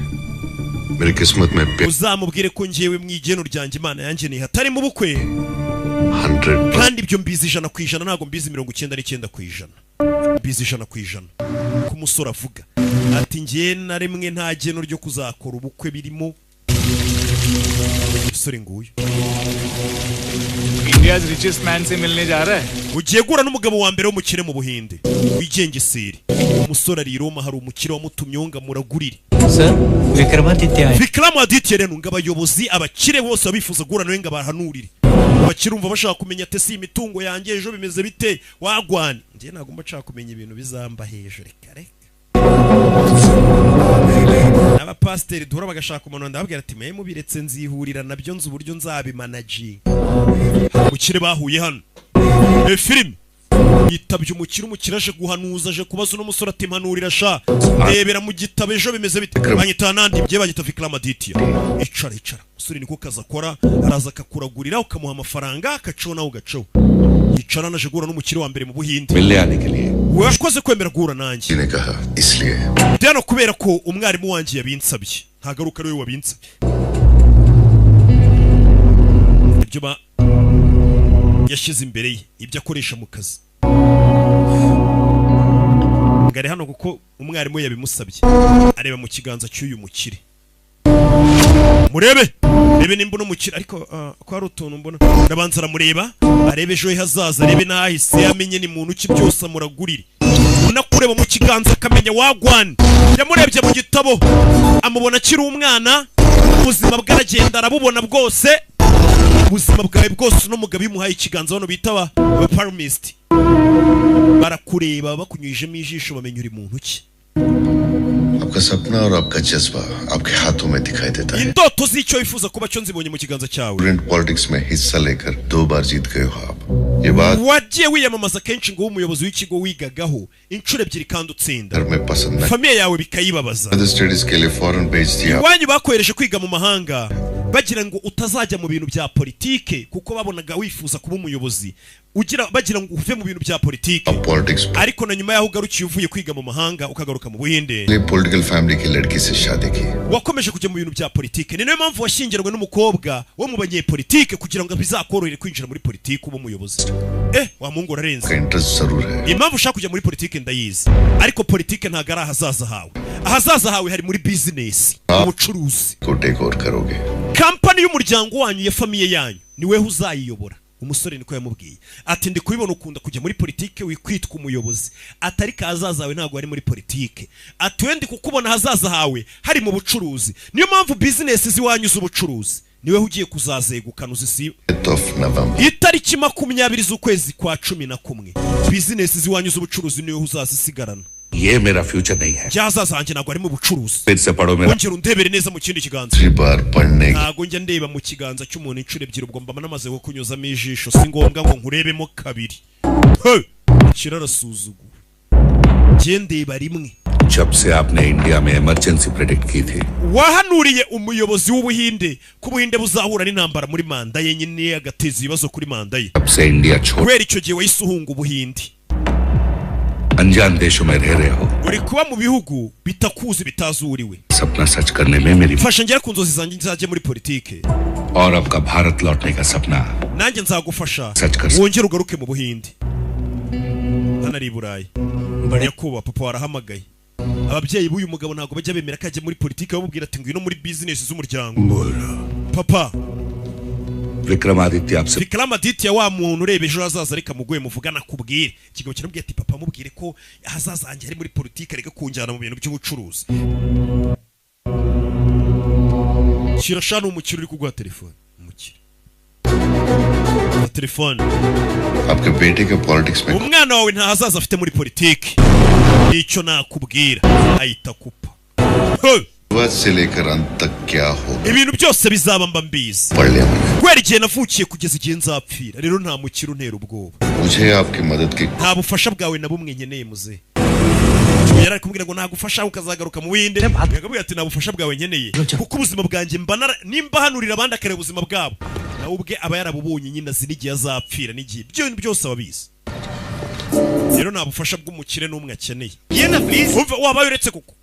मेरी किस्मत में uzamubwire ko njyewe mu igeno ryanjye imana yanjye ni hatari mu bukwe 100% kandi ibyo mbizi 100% ntabwo mbizi 99% mbizi 100% ko umusore avuga ati njye na rimwe nta geno ryo kuzakora ubukwe birimo umusore nguyu India's richest man से मिलने जा रहा है ugiye gura n'umugabo wa mbere w'umukire mu buhinde wigengeseri umusore ari i Roma hari umukire wamutumyeho ngo amuragurire sir Vikramaditya है Vikramaditya rero ngo abayobozi abakire bose babifuza guhura nawe ngo abahanurire abakire umva bashaka kumenya ate si imitungo yanjye ejo bimeze bite wagwana njye ntabwo mba nshaka kumenya ibintu bizamba hejuru reka reka n'abapasiteri duhora bagashaka umuntu ndababwira ati mwe mubiretse nzihurira nabyo nzi uburyo nzabimanaginga umukire bahuye hano filime yitabye umukire aje guhanuza aje kubaza uno musore ati impanurira sha rebera mu gitabo ejo bimeze bite banyita nandi bye bagita Vikramaditya icara musore niko kaza akora araza akakuragurira ukamuha amafaranga akacaho nawe ugacaho yicara naje guhura n'umukire wa mbere mu Buhinde wakoze kwemera guhura nanjye byano kubera ko umwarimu wanjye yabinsabye ntagaruka ari we wabinsabye ibyo ba yashize imbere ye ibyo akoresha mu kazi ngare hano kuko umwarimu yabimusabye areba mu kiganza cy'uyu mukire murebe nimba no mukire ariko ko ari utuntu mbona ndabanza aramureba arebe ejo hazaza arebe nahise yamenye ni muntu ki byose amuragurire unakureba mu kiganza akamenya wagwan yamurebye mu gitabo amubona akiri umwana ubuzima bwaragenda arabubona bwose ubuzima bwawe bwose no mugabo yimuhaye ikiganza hano bita ba palmist barakureba bakunyujemo ijisho bamenya uri muntu ki आपका सपना और आपका जज्बा आपके हाथों में दिखाई देता है indoto z'icyo wifuza kuba cyo nzibonye mu kiganza cyawe politics में हिस्सा लेकर 2 बार जीत गए हो आप ये बात wagiye wiyamamaza kenshi ngo umuyobozi w'ikigo wigagaho inshuro ebyiri kandi utsinda famiye yawe bikayibabaza studies के लिए फॉरेन भेज दिया wanyu bakohereje kwiga mu mahanga bagira ngo utazajya mu bintu bya politike kuko babonaga wifuza kuba umuyobozi bagira ngo uve mu bintu bya politike ariko na nyuma yaho ugarukiye uvuye kwiga mu mahanga ukagaruka mu Buhinde political family की लड़की से शादी की wakomeje kujya mu bintu bya politike ni nayo mpamvu washyingiranywe n'umukobwa wo mu banyepolitike kugira ngo bizakorohere kwinjira muri politike uba umuyobozi wa mungu urarenze impamvu ushaka kujya muri politike ndayizi ariko politike ntago ari ahazaza hawe hari muri business ubucuruzi kampani y'umuryango wanyu ya famiye yanyu ni wewe uzayiyobora umusore niko yamubwiye ati ndi kubibona ukunda kujya muri politike wikwitwa umuyobozi atari kazaza hawe ntago ari muri politike ati wendi kukubona hazaza hawe hari mu bucuruzi niyo mpamvu business ziwanyu z'ubucuruzi niwe ugiye kuzazegukana uzisiba itariki 20 z'ukwezi kwa 11 business ziwanyu z'ubucuruzi niwe uzazisigarana ये मेरा फ्यूचर नहीं है cyazaza hanjye ntago ari mu bucuruzi फिर से पढ़ो मेरा ongera undebere neza mu kindi kiganza ntago njya ndeba mu kiganza cy'umuntu incuro ebyiri ubwo mba namaze ko kunyuzamo ijisho si ngombwa ngo nkurebemo kabiri kirarasuzugura ndeba rimwe जब से आपने इंडिया में emergency predict की थी wahanuriye umuyobozi w'Ubuhinde ku Buhinde buzahura n'intambara muri manda ye nyine agateza ibibazo kuri manda ye जब से इंडिया छोड़ kubera icyo gihe wayisuhunga Ubuhinde अनजान देशों में रह रहे हो uri kuba mu bihugu bitakuzi bitazuriwe सपना सच करने में मेरी fasha ngera ku nzozi zanjye nzajye muri politike और आपका भारत लौटने का सपना nanjye nzagufasha wongere ugaruke mu Buhinde hano ari Burayi nyakubahwa papa warahamagaye ababyeyi b'uyu mugabo ntago bajya bemera ko ajya muri politike bamubwira ati ngwino muri business z'umuryango papa Vikramaditya wa muntu urebe ejo hazaza reka muguye muvugana kubwire kigabo kirambwiye ati papa mubwire ko hazaza hanjye ari muri politike reka kunjyana mu bintu by'ubucuruzi kirashana umukiro uri kuguha telefone umukiro telefone आपके बेटे के पॉलिटिक्स में umwana wawe nta hazaza afite muri politike icyo nakubwira ahita kupa से लेकर अंत तक क्या होगा ibintu byose bizaba mba mbizi kwera igihe navukiye kugeza igihe nzapfira rero nta mukiro untera ubwoba मुझे आपकी मदद की nta bufasha bwawe na bumwe nkeneye muze yari kumubwira ngo nagufasha ukazagaruka mu Buhinde yakabwira ati nta bufasha bwawe nkeneye kuko ubuzima bwanjye nimba hanurira abandi akareba ubuzima bwabo nawe ubwe aba yarabubonye nyine azi n'igihe azapfira n'igihe byose ababizi rero nta bufasha bw'umukire n'umwe akeneye umva wabaye uretse kuko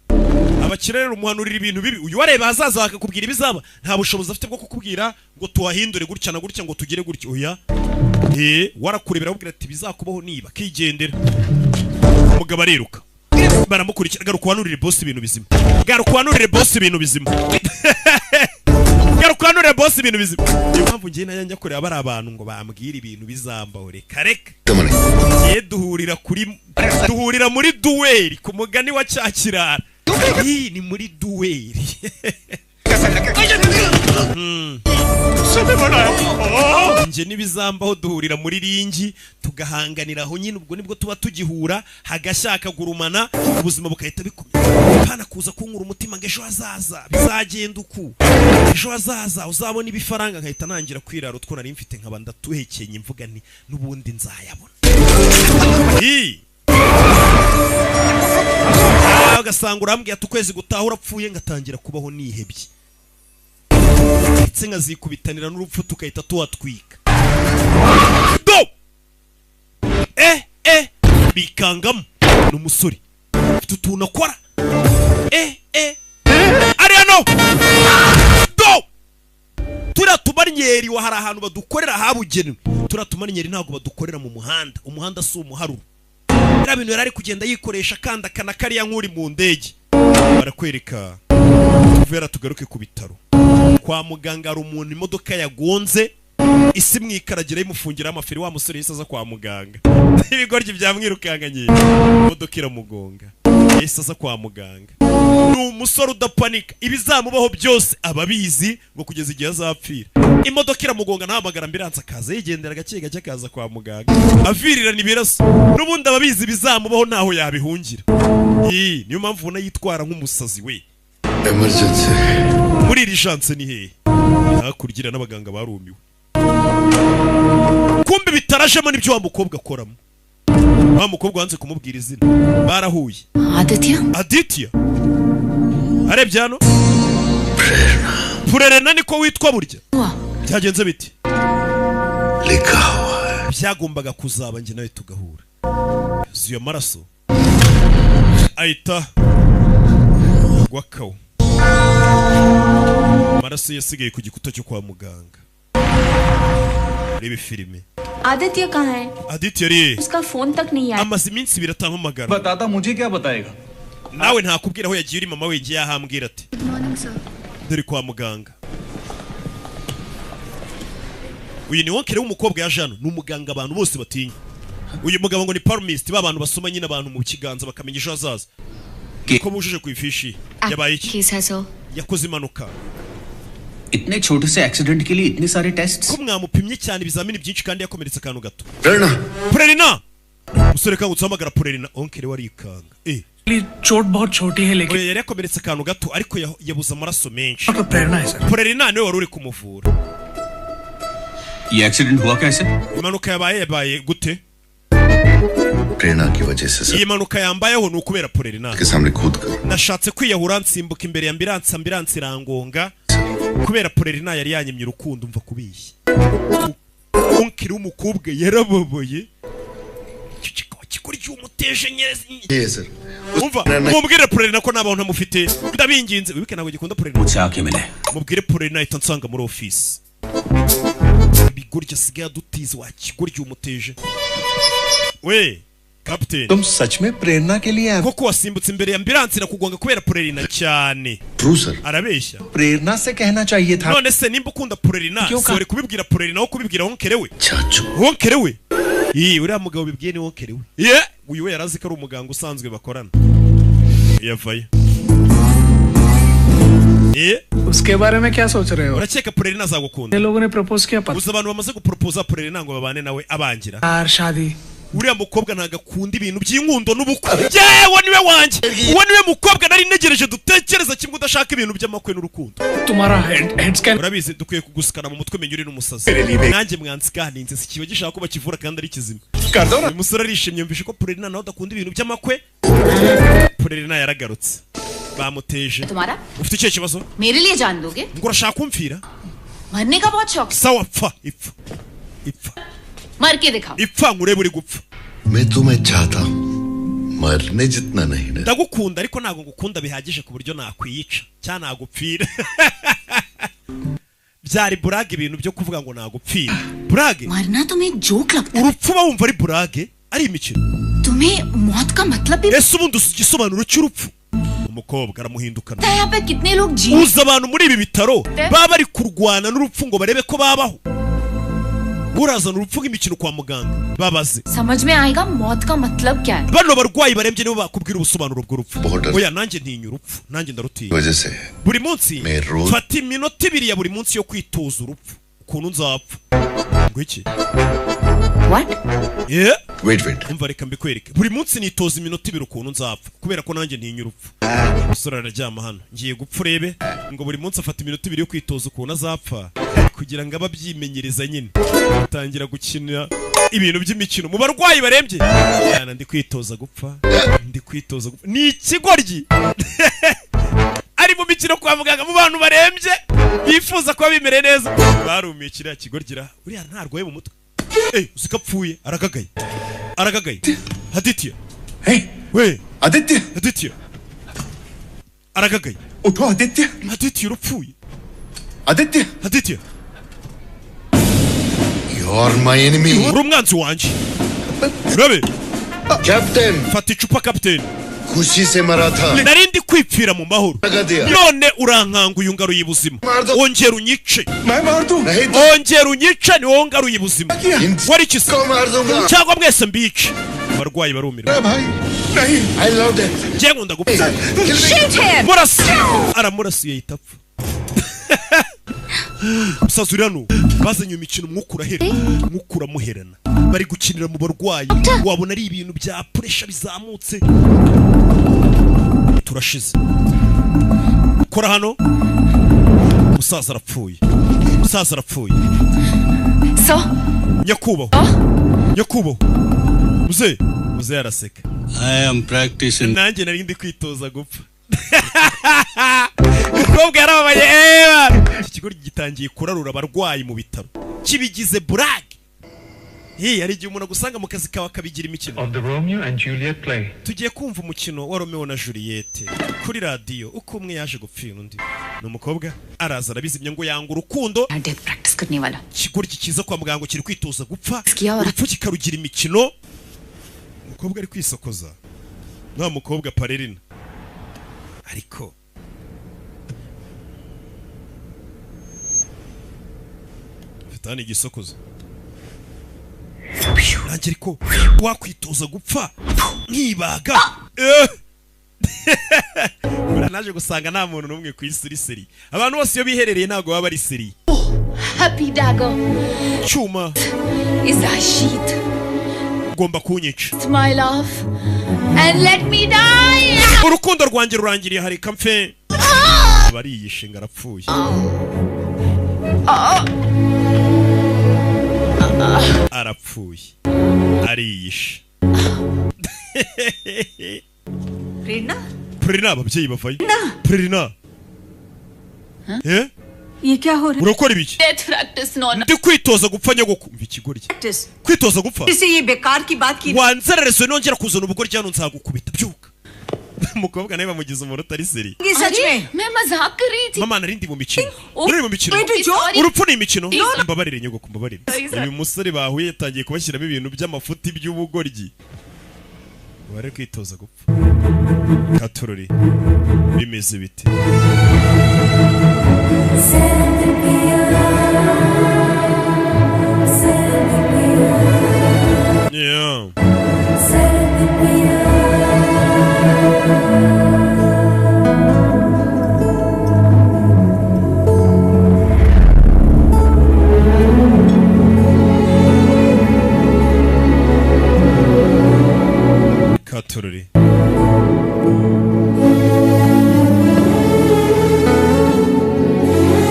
abakire rero umuhanurira ibintu bibi uyu wareba hazaza akakubwira ibizaba nta bushobozi afite bwo kukubwira ngo tuhahindure gutya na gutya ngo tugire gutya oya warakurebera abubwira ati bizakubaho niba kigendera umugabo ariruka baramukurikira garuka uhanurire boss ibintu bizima garuka uhanurire boss ibintu bizima garuka uhanurire boss ibintu bizima niyo mpamvu ngiye najya njya kureba bari abantu ngo bambwire ibintu bizambaho reka duhurira muri duweri ku mugani wa Cyakirara iyi ni muri duweri nje n'ibizambaho duhurira muri ringi tugahanganira aho nyine ubwo nibwo tuba tugihura hagashaka gurumana ubuzima bukahita bikomeye kana kuza kunkura umutima ngo ejo hazaza bizagenda uku ejo hazaza uzabona ibifaranga nkahita nangira kwirara utwo nari mfite nkaba ndatuhekenye mvuga ni n'ubundi nzayabona agasanga urambwiye ati ukwezi gutaha urapfuye ngatangira kubaho nihebye ndetse nkazikubitanira n'urupfu tukahita tuhatwika do bikangamo n'umusore ufite utuntu akora ariano do turiya tumaryeri wa hari ahantu badukorera habugenewe turiya tumaryeri ntabwo badukorera mu muhanda umuhanda si umuharuro biriya bintu yari ari kugenda yikoresha kandi akana kariya nk'uri mu ndege barakwereka tuvera tugaruke ku bitaro kwa muganga hari umuntu imodoka yagonze isi mwikaragira imufungira amafiri wa musore yise aza kwa muganga ibigoryi byamwirukanganye imodoka iramugonga yise aza kwa muganga ni umusore udapanika ibizamubaho byose ababizi ngo kugeza igihe azapfira imodoka iramugonga ntahamagara ambiranse akaza yigendera gake gake akaza kwa muganga avirirana ibiraso n'ubundi ababizi bizamubaho ntaho yabihungira niyo mpamvu ubona yitwara nk'umusazi we emergency muri iri chance ni hehe hakurikira n'abaganga barumiwe kumbe bitarajemo n'ibyo wa mukobwa akoramo wa mukobwa wanze kumubwira izina barahuye Aditya arebye hano Prerna niko witwa burya byagenze biti byagombaga kuzaba njye nawe tugahura zuye amaraso ahita gwakawo amaraso yasigaye ku gikuta cyo kwa muganga rebe filime Aditya कहाँ है? Aditya ri उसका फोन तक नहीं आया। amaze iminsi ibiri atampamagara बताता मुझे क्या बताएगा nawe ntakubwira aho yagiye uri mama we ngiye ahambwira ati Good morning sir. dore kwa muganga uyu ni wonkere w'umukobwa ya Jano ni umuganga abantu bose batinya uyu mugabo ngo ni palmist ba bantu basoma nyine abantu mu kiganza bakamenya ejo hazaza ko bujuje ku ifishi yabaye iki case है sir yakoze impanuka इतने छोटे से एक्सीडेंट के लिए इतने सारे test ko mwamupimye cyane ibizamini byinshi kandi yakomeretse akantu gato Prerna Prerna musore kangutse hamagara Prerna onkere warikanga चोट बहुत छोटी है लेकिन yari yakomeretse akantu gato ariko yabuze amaraso menshi doctor Prerna है sir Prerna niwe wari uri kumuvura ये accident हुआ कैसे impanuka yabaye gute प्रेरणा की वजह से iyi mpanuka yambayeho ni ukubera Prerna के सामने कूद कर nashatse kwiyahura nsimbuka imbere ya ambiranse irangonga kubera Prerna yari yanyimye urukundo umva kubishya onkiri w'umukobwa yarababaye kikuri cy'umuteje nyerezi ये sir umva mubwire Prerna ko nabantu ntamufite ndabinginze wibike ntabwo gikunda Prerna मुझसे आके मिले mubwire Prerna ita nsanga muri office bigurya sigaye dutiza wa kigurya umuteje we Captain तुम सच में प्रेरणा के लिए आए koko wasimbutse imbere ya ambiranse irakugonga kubera Prerna cyane true sir arabeshya प्रेरणा से कहना चाहिए था none se nimba ukunda Prerna sore kubibwira Prerna aho kubibwira wonkere we चाचू wonkere we uriya mugabo bibwiye ni wonkere we uyu we yarazi ko ari umuganga usanzwe bakorana yavaye उसके बारे में क्या सोच रहे हो urakeka Prerna azagukunda लोगों ने प्रपोज किया uzi abantu bamaze gupropose Prerna ngo babane nawe abangira यार शादी uriya mukobwa ntago akunda ibintu by'inkundo n'ubukwe yewe niwe wanjye uwo niwe mukobwa nari ntegereje dutekereza kimwe udashaka ibintu by'amakwe n'urukundo तुम्हारा head scan urabizi dukwiye kugusikana mu mutwe menya uri n'umusazi nanjye mwansiganinze si kiba gishaka ko bakivura kandi ari kizima uyu musore arishimye mvishe ko Prerna nawe udakunda ibintu by'amakwe Prerna yaragarutse bamuteje तुम्हारा ufite icyo kibazo मेरे लिए जान दोगे ngo urashaka kumfira मरने का बहुत शौक sawa pfa ipfa मर के दिखाओ ipfa nkurebe uri gupfa मैं तुम्हें चाहता हूँ मरने जितना नहीं ना ndagukunda ariko ntago ngukunda bihagije ku buryo nakwiyica cyane nagupfira byari burage ibintu byo kuvuga ngo nagupfira burage मरना तुम्हें जोक लगता है urupfu ba wumva ari burage ari imikino तुम्हें मौत का मतलब भी ese ubundi uzi igisobanuro cy'urupfu umukobwa aramuhindukana यहाँ पे कितने लोग जी uzi abantu muri ibi bitaro baba bari kurwana n'urupfu ngo barebe ko babaho urazana urupfu nk'imikino kwa muganga babaze समझ में आएगा मौत का मतलब क्या है bano barwayi barembye nibo bakubwira ubusobanuro bw'urupfu Border. oya nanjye ntinya urupfu nanjye ndarutinya वजह से buri munsi Meru. fata iminota ibiri ya buri munsi yo kwitoza urupfu ukuntu nzapfa ngo iki What? wait umva reka mbikwereke buri munsi nitoza iminota ibiri ukuntu nzapfa kubera ko nanjye ntinya urupfu umusore araryama hano ngiye gupfa urebe ngo buri munsi afata iminota ibiri yo kwitoza ukuntu azapfa kugira ngo abe abyimenyereza nyine atangira gukina ibintu by'imikino mu barwayi barembye. Yana ndi kwitoza gupfa. Ni ikigoryi. Ari mu mikino kwa muganga mu bantu barembye bifuza kuba bimere neza. Barumiye kiriya kigorgira. Uriya ntarwaye mu mutwe. Uzikapfuye aragagaye. Aditya. We. Aditya. Aragagaye. उठो Aditya. Aditya urupfuye. Aditya. You're my enemy. Uri umwanzi wanje. Urabe. Captain. Fata icupa captain. खुशी से मरा था. Nari ndi kwipfira mu mahoro. None urankanguye ungaruye ubuzima. Ongera unyice. Ongera unyice ni wowe ungaruye ubuzima. Wari kisa. Cyangwa mwese mbice. Abarwayi barumirwa. I love that. Je nkunda gupfa. Shoot him. Murasi. Aramurasiye yitapfa. Musazurano bazanye imikino mwukura hera. Mwukura muherana. Bari gukinira mu barwayi. Wabona ari ibintu bya pressure bizamutse. Turashize. Kora hano. Musaza arapfuye. So? Nyakubaho. Muze araseka. I am practicing. Nanjye nari ndi kwitoza gupfa. Ubwo yarabaye iki kigo gitangiye kurarura abarwayi mu bitaro. Kibigize brag. Ari igihe umuntu agusanga mu kazi kawe akabigira imikino. Of the Romeo and Juliet play. Tugiye kumva umukino wa Romeo na Juliet kuri radio uko umwe yaje gupfira undi. Ni umukobwa araza arabizimya ngo yanga urukundo. Death practice करने वाला. Kigoryi kiza kwa muganga kiri kwitoza gupfa. Urupfu kikarugira imikino. Umukobwa ari kwisokoza. Nta mukobwa Parerina. Ariko Fitani gisokoza. Nanjye ariko wakwitoza gupfa nkibaga. Naje gusanga nta muntu n'umwe ku isi uri seri. Abantu bose iyo biherereye ntago baba ari seri. Happy Dago. Chuma. Is Rashid. Ugomba kunyica. My love. And let me die. Urukundo rwanjye rurangiriye hari kamfe. Bariyishe ngarapfuye. Arapfuye. Ariyishe. Prerna ababyeyi bavaye. Prerna. ये क्या हो रहा है? Urakora ibiki? Death practice nona. Ndi kwitoza gupfa nyogoko. Umva ikigoryi. Kwitoza gupfa. इसे ये बेकार की बात की. Wanzerereze nongera kuzana ubugoryi hano nzagukubita byuka. Umukobwa nawe bamugize umuntu atari seri. मैं मजाक कर रही थी. Mama narindi mu mikino. Nari mu mikino. Urupfu ni imikino. Mbabarire nyogoko mbabarire. Uyu musore bahuye yatangiye kubashyiramo ibintu by'amafuti by'ubugoryi. Wari kwitoza gupfa. Katururi. Bimeze bite? Yeah. Katururi.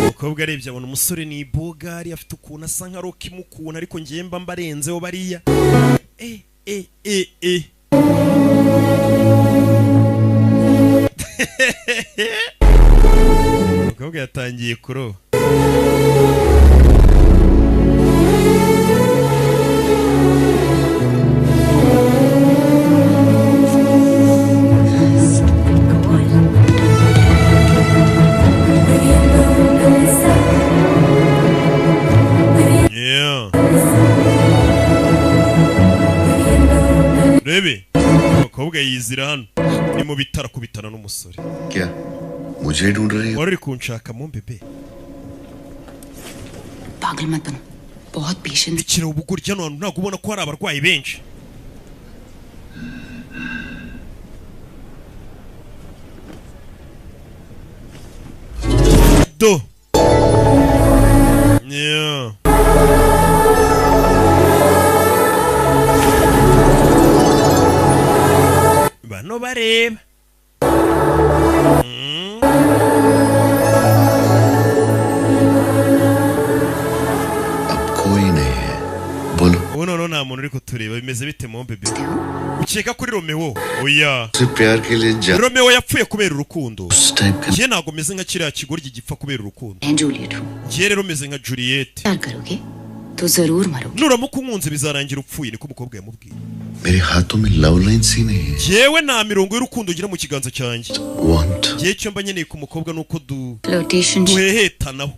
Umukobwa arebye abona umusore ni bogari afite ukuntu asa nka Rocky mukuna ariko ngiye mba mbarenzeho bariya. Umukobwa yatangiye kuroba. Rebe, umukobwa yizira hano ni mu bitaro kubitana n'umusore. क्या मुझे ढूंढ रही हो? Wari kunshaka mu bebe. पागल मत बनो. बहुत patience. Ikira ubugurya hano ntabwo ubona ko hari abarwayi benshi. Do. Yeah. Bano bareba. अब कोई नहीं है बोलो Uno nta muntu uri kutureba bimeze bite mu bebe ukeka kuri Romeo oya Romeo yapfuye kubera urukundo je ntago meze nka kiriya kigoryi gipfa kubera urukundo je rero meze nka Juliet तो जरूर मरोगे nuramuka unkunze bizarangira upfuye niko umukobwa yamubwiye मेरे हाथों में love lines ही नहीं है jewe nta mirongo y'urukundo ngira mu kiganza cyanjye want je cyo mba nyeneye ku mukobwa nuko flirtation duhehetanaho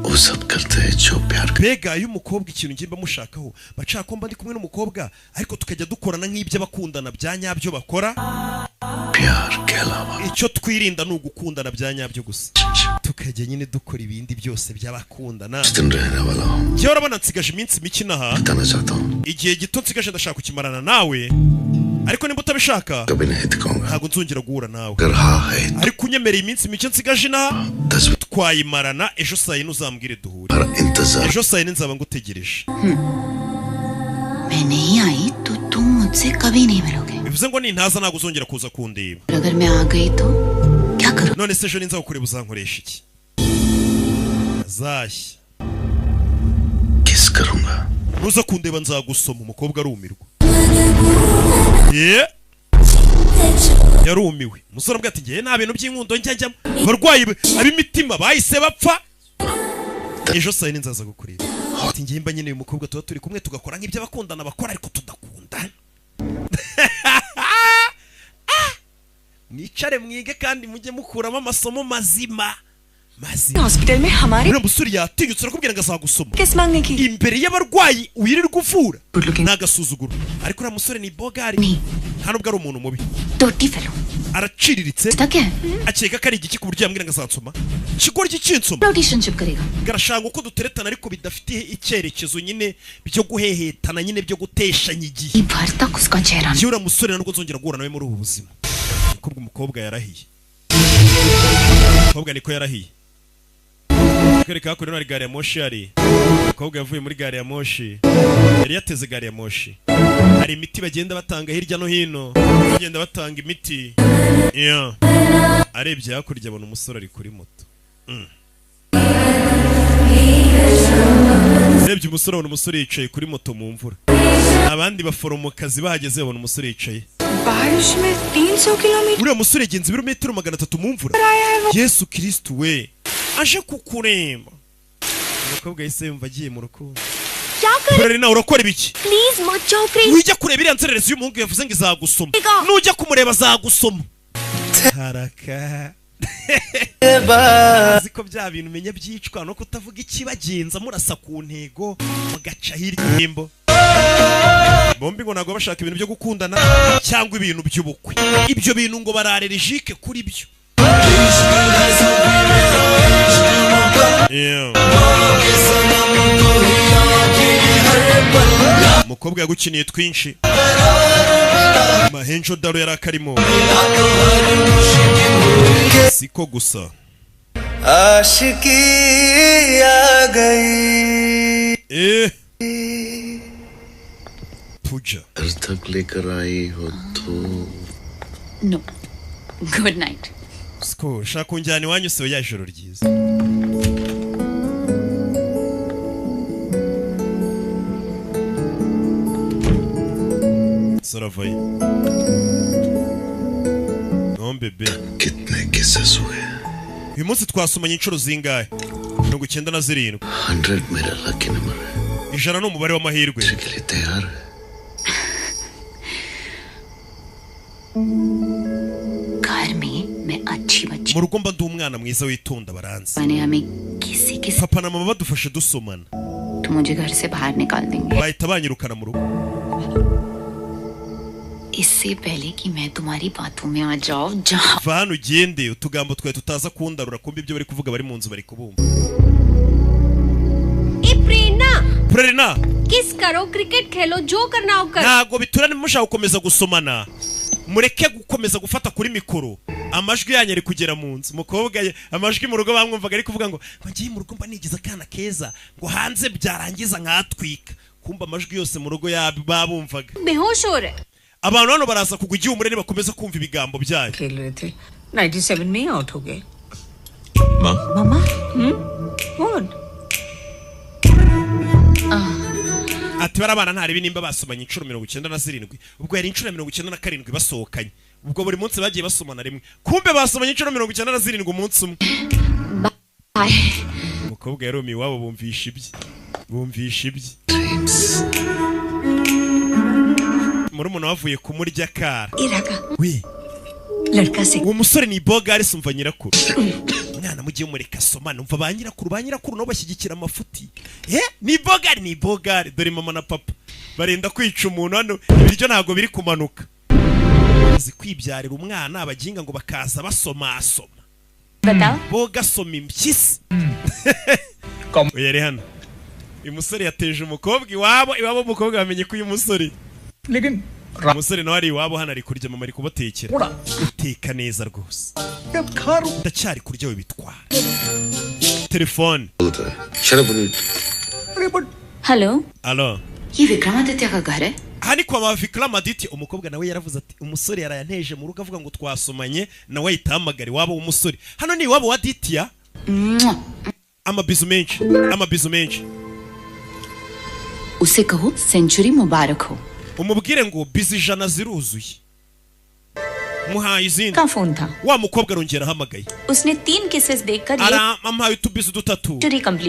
वो सब करते हैं जो प्यार mbega iyo umukobwa ikintu ngimba mushakaho bacaka ko mba ndi kumwe n'umukobwa ariko tukajya dukorana nk'ibyo abakundana bya nyabyo bakora प्यार के अलावा icyo twirinda ni ugukundana bya nyabyo gusa tukajya nyine dukora ibindi byose by'abakundana दिन रहने वाला हूँ je urabona nsigaje iminsi mike naha बताना चाहता हूँ igihe gito nsigaje ndashaka kukimarana nawe ariko nimba utabishaka कभी नहीं दिखाऊंगा ntabwo nzongera guhura nawe अगर हाँ है ariko unyemereye iminsi mike nsigaje naha 10 twayimarana ejo saa yine uzambwire duhure पर इंतजार ejo saa yine nzaba ngutegereje मैं नहीं आई तो तुम मुझसे कभी नहीं मिलोगे bivuze ngo nintaza ntabwo uzongera kuza kundeba अगर मैं आ गई तो क्या करूं none se ejo ninza gukureba uzankoresha iki azashya किस करूंगा nuza kundeba nzagusoma umukobwa arumirwa ye yarumiwe umusore ambwira ati ngiye nta bintu by'inkundo njyajyamo abarwayi ab'imitima bahise bapfa ejo saa yine nzaza gukureba ati ngiye mba nyine uyu mukobwa tuba turi kumwe tugakora nk'ibyo abakundana bakora ariko tudakundana nicare mwige kandi mujye mukuramo amasomo mazima hospital में हमारे uriya musore yatinyutse arakubwira ngo azagusoma किस मांगने की imbere y'abarwayi wirirwa uvura n'agasuzuguro ariko uriya musore ni bogari nta nubwo ari umuntu mubi टोटी fellow araciriritse क्या akeka ko ari igiki ku buryo yambwira ngo azansoma kigoryi cy'insoma relationship करेगा garashanga uko duteretana ariko bidafite icyerekezo nyine byo guhehetana nyine byo guteshanya igihe भर तक उसका चेहरा yewe uriya musore nubwo nzongera guhura nawe muri ubu buzima niko umukobwa yarahiye umukobwa niko yarahiye kwereka hakurya hari gari ya moshi hari umukobwa yavuye muri gari ya moshi yari yateze gari ya moshi hari imiti bagenda batanga hirya no hino bagenda batanga imiti yeah. arebye hakurya abona umusore ari kuri moto arebye umusore abona umusore yicaye kuri moto mu mvura abandi baforomokazi bahageze babona umusore yicaye बारिश में 300 kilometre uriya musore yagenze ibirometero 300 mu mvura Yesu Kristo we aje kukuremba umukobwa yise yumva agiye mu rukundo क्या कर Kurere nawe urakora ibiki please मत जाओ please wijya kureba iriya nzererezi y'umuhungu yavuze ngo izagusoma nujya kumureba azagusoma haraka ziko bya bintu umenya byicwa no kutavuga ikibagenza murasa ku ntego mugaca hirya y'imbo bombi ngo ntabwo bashaka ibintu byo gukundana cyangwa ibintu by'ubukwe ibyo bintu ngo bararerejike kuri byo umukobwa yagukiniye twinshi mahenjo daro yari akarimo siko gusa Aashiqui आ गई पूजा तक लेकर आई हो तो no good night siko shaka unjyana iwanyu se ya joro ryiza Saravaye non bebe कितने किस्से हुए uyu munsi twasomanye inshuro zingahe 97 100 मेरा लकी नंबर है ijana ni umubare w'amahirwe के लिए तैयार है घर में मैं अच्छी बच्ची mu rugo mba ndi umwana mwiza witonda baranzi मैंने हमें किसी के papa na mama badufashe dusomana तो मुझे घर से बाहर निकाल देंगे bahita banyirukana mu rugo इससे पहले कि मैं तुम्हारी बातों में आ जाऊं जहां va hano ugende utugambo twawe tutaza kundarura kumva ibyo bari kuvuga bari mu nzu bari kubumva Prerna किस करो क्रिकेट खेलो जो करना हो कर ntago biturane mushaka gukomeza gusomana mureke gukomeza gufata kuri mikoro amajwi yanyu ari kugera mu nzu mukobwa amajwi mu rugo bamwumvaga ari kuvuga ngo ngiye mu rugo mba nigize akana keza ngo hanze byarangiza nkatwika kumba amajwi yose mu rugo babumvaga बेहोश हो रहे abantu hano baraza kugwa igihumure bakomeza kumva ibigambo byayo खेल रहे थे 97 में ही आउट हो गए मामा कौन ati barabana ntari binimba basomanye inshuro 97 ubwo yari inshuro 97 basohokanye ubwo buri munsi bagiye basomana rimwe kumbe basomanye inshuro 97 umunsi umwe umukobwa yaromi wabo bumvisha ibye murumuna wavuye kumurya kara we लड़का से uwo musore ni bogari sumva nyirakuru mwana mugiye mureka soma numva ba nyirakuru no bashyigikira amafuti ni bogari dore mama na papa barenda kwica umuntu hano ibiryo ntago biri kumanuka azi kwibyarira umwana abaginga ngo bakaza basoma boga soma impyisi yari hano uyu musore yateje umukobwa iwabo umukobwa bamenye ko uyu musore umusore nawe ari iwabo hano ari kurya mama ari kubatekera uteka neza rwose ndacyari kurya we bitwara telefone hello ये विक्रमादित्य का घर है hani kwa Vikramaditya umukobwa nawe yaravuze ati umusore yarayanteje mu rugo avuga ngo twasomanye nawe yitamagara iwabo w'umusore hano ni iwabo wa Ditya amabizu menshi उसे कहो सेंचुरी मुबारक हो umubwire ngo bizi ijana ziruzuye muhaye izindi का फोन था wa mukobwa arongera ahamagaye उसने 3 केसेस देखकर arampaye utubizu dutatu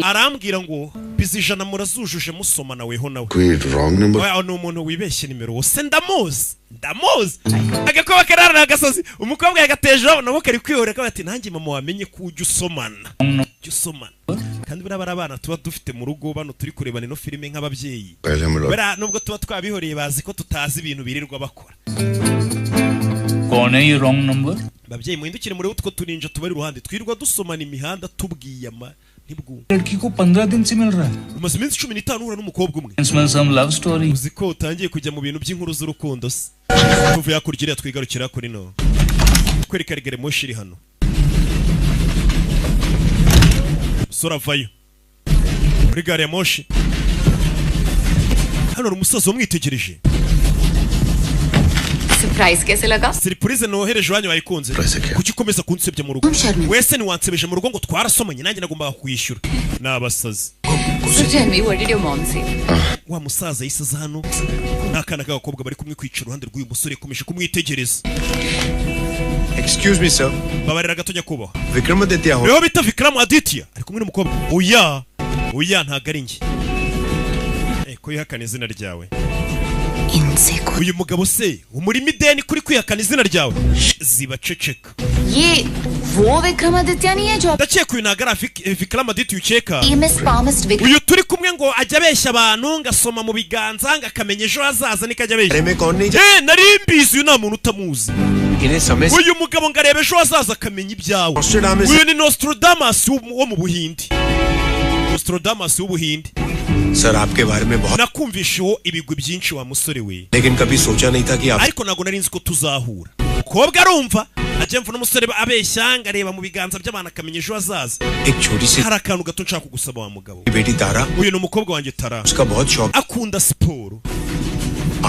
arambwira ngo bizi ijana murazujuje musomana weho nawe wrong number ni umuntu wibeshye nimero wose ndamuzi agakoba karara agasozi umukobwa yagatejeho nabo kari kwihorera ko ati nanjye mama wamenye ko ujya usomana kandi buriya abana tuba dufite mu rugo bano turi kurebana ino filime nk'ababyeyi buriya nubwo tuba twabihoreye bazi ko tutazi ibintu birirwa bakora कौन है ये wrong number babyeyi muhindukire muri utwo tuninja tubari ruhande twirwa dusomana imihanda tubwiye लड़की को 15 दिन से मिल रहा है umaze iminsi 15 uhura n'umukobwa umwe some love story uzi ko utangiye kujya mu bintu by'inkuru z'urukundo se tuvuye hakurya twigarukira kuri no kwereka rigere moshi iri hano sora vayo muri gare ya moshi hano umusaza wamwitegereje surprise कैसे लगा surprise nohereje wanyu bayikunze kuki komeza kunsebya mu rugo wese ni wansebeje mu rugo ngo twarasomanye nanjye nagomba kwishyura nabasazi So tell me, what did your mom say? wa musaza yisaza hano nakana k'abakobwa bari kumwe kwicara uruhande rw'uyu musore komeje kumwitegereza Excuse me sir babarira gatonya kubaho Vikramaditya ho Rero bita Vikramaditya ari kumwe n'umukobwa oya ntago ari njye ko yihakana izina ryawe uyu mugabo se umurimo ideni kuri kwihakana izina ryawe zibaceceka ये वो विक्रमादित्य नहीं है जो ndakeka uyu ntago ari Vikramaditya ukeka famous palmist uyu turi kumwe ngo ajya abeshya abantu ngasoma mu biganza ngakamenya ejo hazaza nikajya abeshya nari mbizi uyu nta muntu utamuzi uyu mugabo ngo areba ejo hazaza akamenya ibyawe uyu ni Nostradamus wo mu Buhindi Nostradamus w'Ubuhindi sir आपके बारे में बहुत nakumvishiho ibigwi byinshi wa musore we लेकिन कभी सोचा नहीं था कि आप ariko nago nari nzi ko tuzahura umukobwa arumva ajya mvuna umusore abeshya ngareba mu biganza by'abantu akamenya ejo hazaza hari akantu gato nshaka kugusaba wa mugabo बेटी तारा uyu ni umukobwa wanjye Tara उसका बहुत शौक akunda siporo